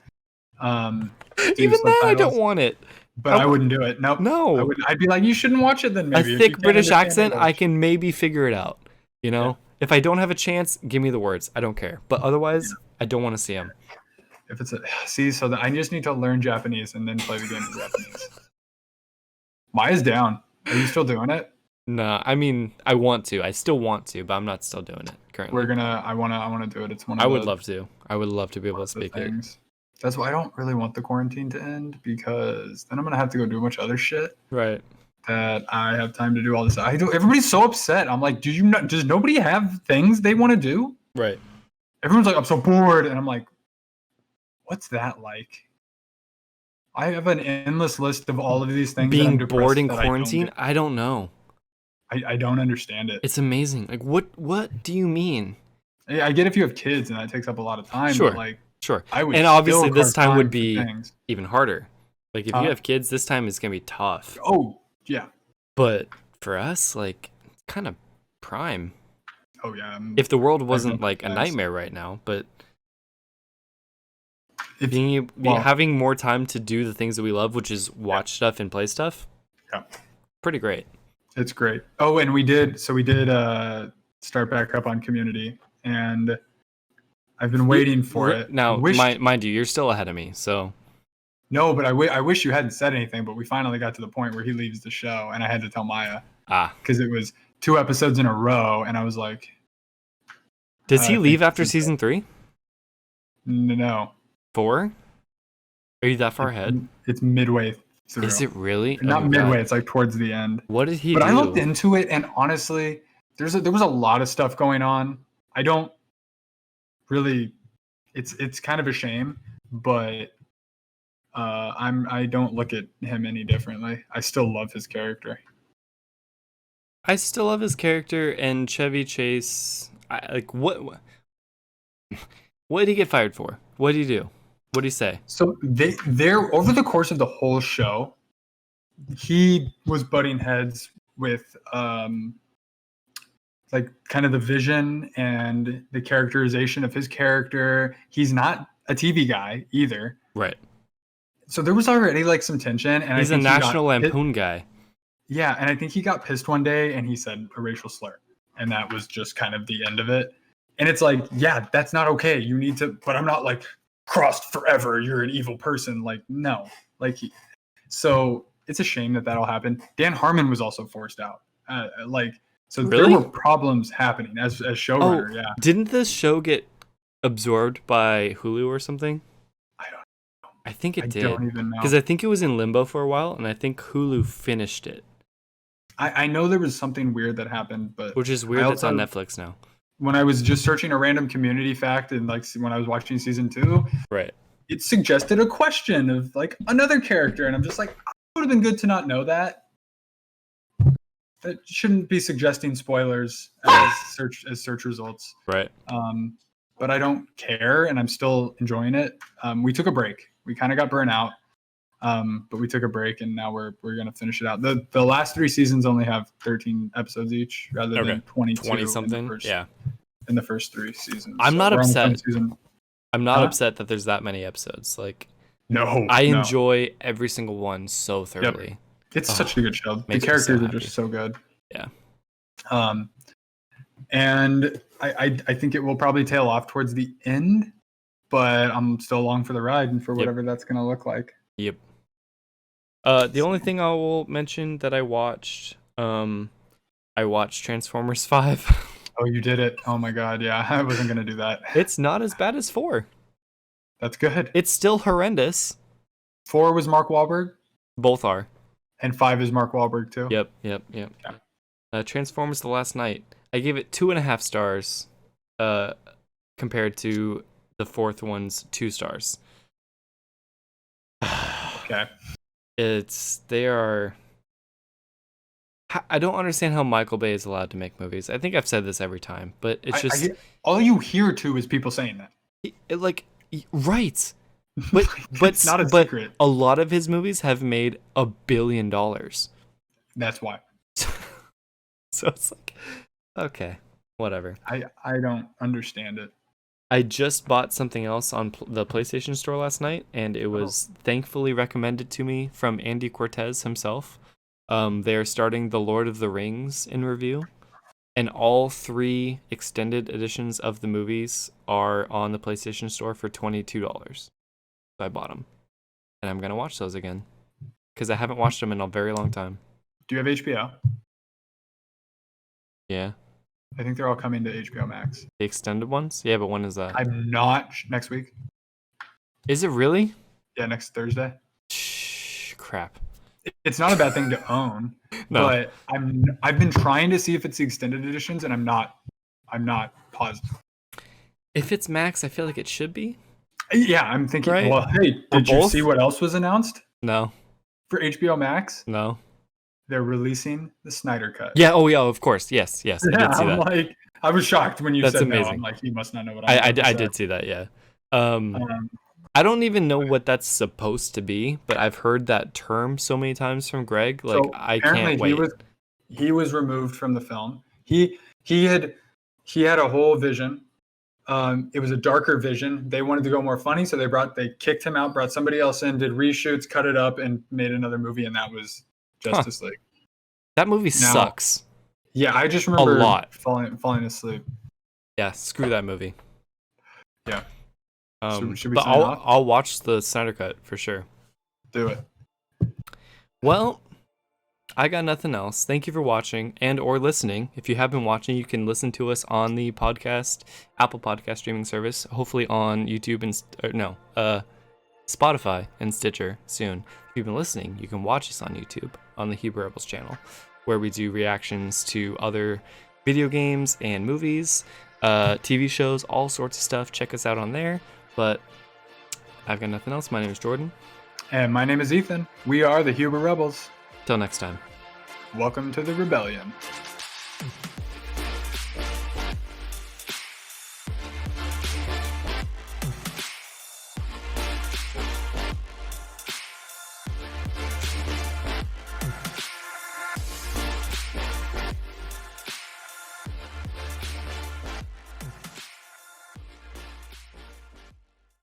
Even that, I don't want it. But I wouldn't do it. Nope. No. I'd be like, you shouldn't watch it then. Maybe a thick British accent, I can maybe figure it out. You know, if I don't have a chance, give me the words. I don't care. But otherwise, I don't want to see them. If it's so that I just need to learn Japanese and then play the game in Japanese. Maya's down. Are you still doing it? No, I mean, I want to. I still want to, but I'm not still doing it currently. I want to do it. It's one of I would love to. I would love to be able to speak it. That's why I don't really want the quarantine to end, because then I'm going to have to go do a bunch of other shit. Right. That I have time to do all this. Everybody's so upset. I'm like, does nobody have things they want to do? Right. Everyone's like, I'm so bored. And I'm like, what's that like? I have an endless list of all of these things. Being bored in quarantine? I don't know. I don't understand it. It's amazing. Like, what do you mean? I get if you have kids and that takes up a lot of time. Sure. But sure. And obviously this time would be even harder. Like, if you have kids, this time is going to be tough. Oh, yeah. But for us, like, it's kind of prime. Oh, yeah. If the world wasn't, like, a nightmare right now, but having more time to do the things that we love, which is watch stuff and play stuff. Yeah. Pretty great. It's great. Oh, and we did start back up on Community, and I've been waiting for it. Now, mind you, you're still ahead of me, so. No, but I wish you hadn't said anything, but we finally got to the point where he leaves the show, and I had to tell Maya. Because it was 2 episodes in a row, and I was like. Does he leave after season 3? No. 4? Are you that far ahead? It's midway through. Is it really? Not midway. It's like towards the end. What did he do? But I looked into it, and honestly, there was a lot of stuff going on. really, it's kind of a shame, but I don't look at him any differently. I still love his character. I still love his character, and Chevy Chase. What did he get fired for? What did he do? What did he say? So they're over the course of the whole show, he was butting heads with like kind of the vision and the characterization of his character. He's not a TV guy either. Right. So there was already like some tension, and he's a National Lampoon guy. Yeah, and I think he got pissed one day and he said a racial slur, and that was just kind of the end of it. And it's like, yeah, that's not okay. You need to, but I'm not like crossed forever. You're an evil person. Like, no, so it's a shame that all happened. Dan Harmon was also forced out. So really? There were problems happening as showrunner. Yeah. Didn't this show get absorbed by Hulu or something? I don't know. I think it did. I don't even know. Because I think it was in limbo for a while, and I think Hulu finished it. I know there was something weird that happened, but which is weird. It's on Netflix now. When I was just searching a random community fact, and like when I was watching season 2, right, it suggested a question of like another character, and I'm just like, it would have been good to not know that. It shouldn't be suggesting spoilers as search results. Right. But I don't care, and I'm still enjoying it. We took a break. We kind of got burnt out, but we took a break, and now we're gonna finish it out. The last 3 seasons only have 13 episodes each, rather than 20 something. In the first 3 seasons. I'm not upset. I'm not upset that there's that many episodes. Like, I enjoy every single one so thoroughly. Yep. It's such a good show. The characters are just so good. Yeah. And I think it will probably tail off towards the end, but I'm still along for the ride and for whatever that's going to look like. Yep. The only thing I will mention that I watched Transformers 5. Oh, you did it. Oh my God. Yeah, I wasn't going to do that. It's not as bad as 4. That's good. It's still horrendous. 4 was Mark Wahlberg? Both are. And 5 is Mark Wahlberg too? Yep. Yeah. Transformers: The Last Night. I gave it 2.5 stars, compared to the 4th one's 2 stars. Okay. I don't understand how Michael Bay is allowed to make movies. I think I've said this every time, but it's just all you hear too is people saying that. Right. But it's not a secret. A lot of his movies have made $1 billion. That's why. So it's like, okay, whatever. I don't understand it. I just bought something else on the PlayStation Store last night, and it was thankfully recommended to me from Andy Cortez himself. They are starting The Lord of the Rings in review, and all 3 extended editions of the movies are on the PlayStation Store for $22. So I bought them, and I'm gonna watch those again because I haven't watched them in a very long time. Do you have HBO? Yeah. I think they're all coming to HBO Max. The extended ones? Yeah, but when is that? I'm not next week. Is it really? Yeah, next Thursday. Crap. It's not a bad thing to own, but I've been trying to see if it's the extended editions, and I'm not positive. If it's Max, I feel like it should be. Yeah, I'm thinking. Right? Well, hey, did you see what else was announced? No. For HBO Max? No. They're releasing the Snyder Cut. Yeah. Oh, yeah. Of course. Yes. Yeah, I did see that. I was shocked when you said amazing. No. I'm like, he must not know what I did see that. Yeah. I don't even know what that's supposed to be, but I've heard that term so many times from Greg. Like, so I can't wait. He was removed from the film. He had a whole vision. It was a darker vision. They wanted to go more funny, so they kicked him out, brought somebody else in, did reshoots, cut it up, and made another movie, and that was Justice League. That movie sucks. Yeah, I just remember a lot falling asleep. Yeah, screw that movie. Yeah. Should we but I'll watch the Snyder Cut for sure. Do it. Well, I got nothing else. Thank you for watching and or listening. If you have been watching, you can listen to us on the podcast, Apple Podcast streaming service, hopefully on YouTube and Spotify and Stitcher soon. If you've been listening, you can watch us on YouTube on the Hebrew Rebels channel, where we do reactions to other video games and movies. TV shows, all sorts of stuff. Check us out on there. But I've got nothing else. My name is Jordan. And my name is Ethan. We are the Huber Rebels. Till next time. Welcome to the rebellion.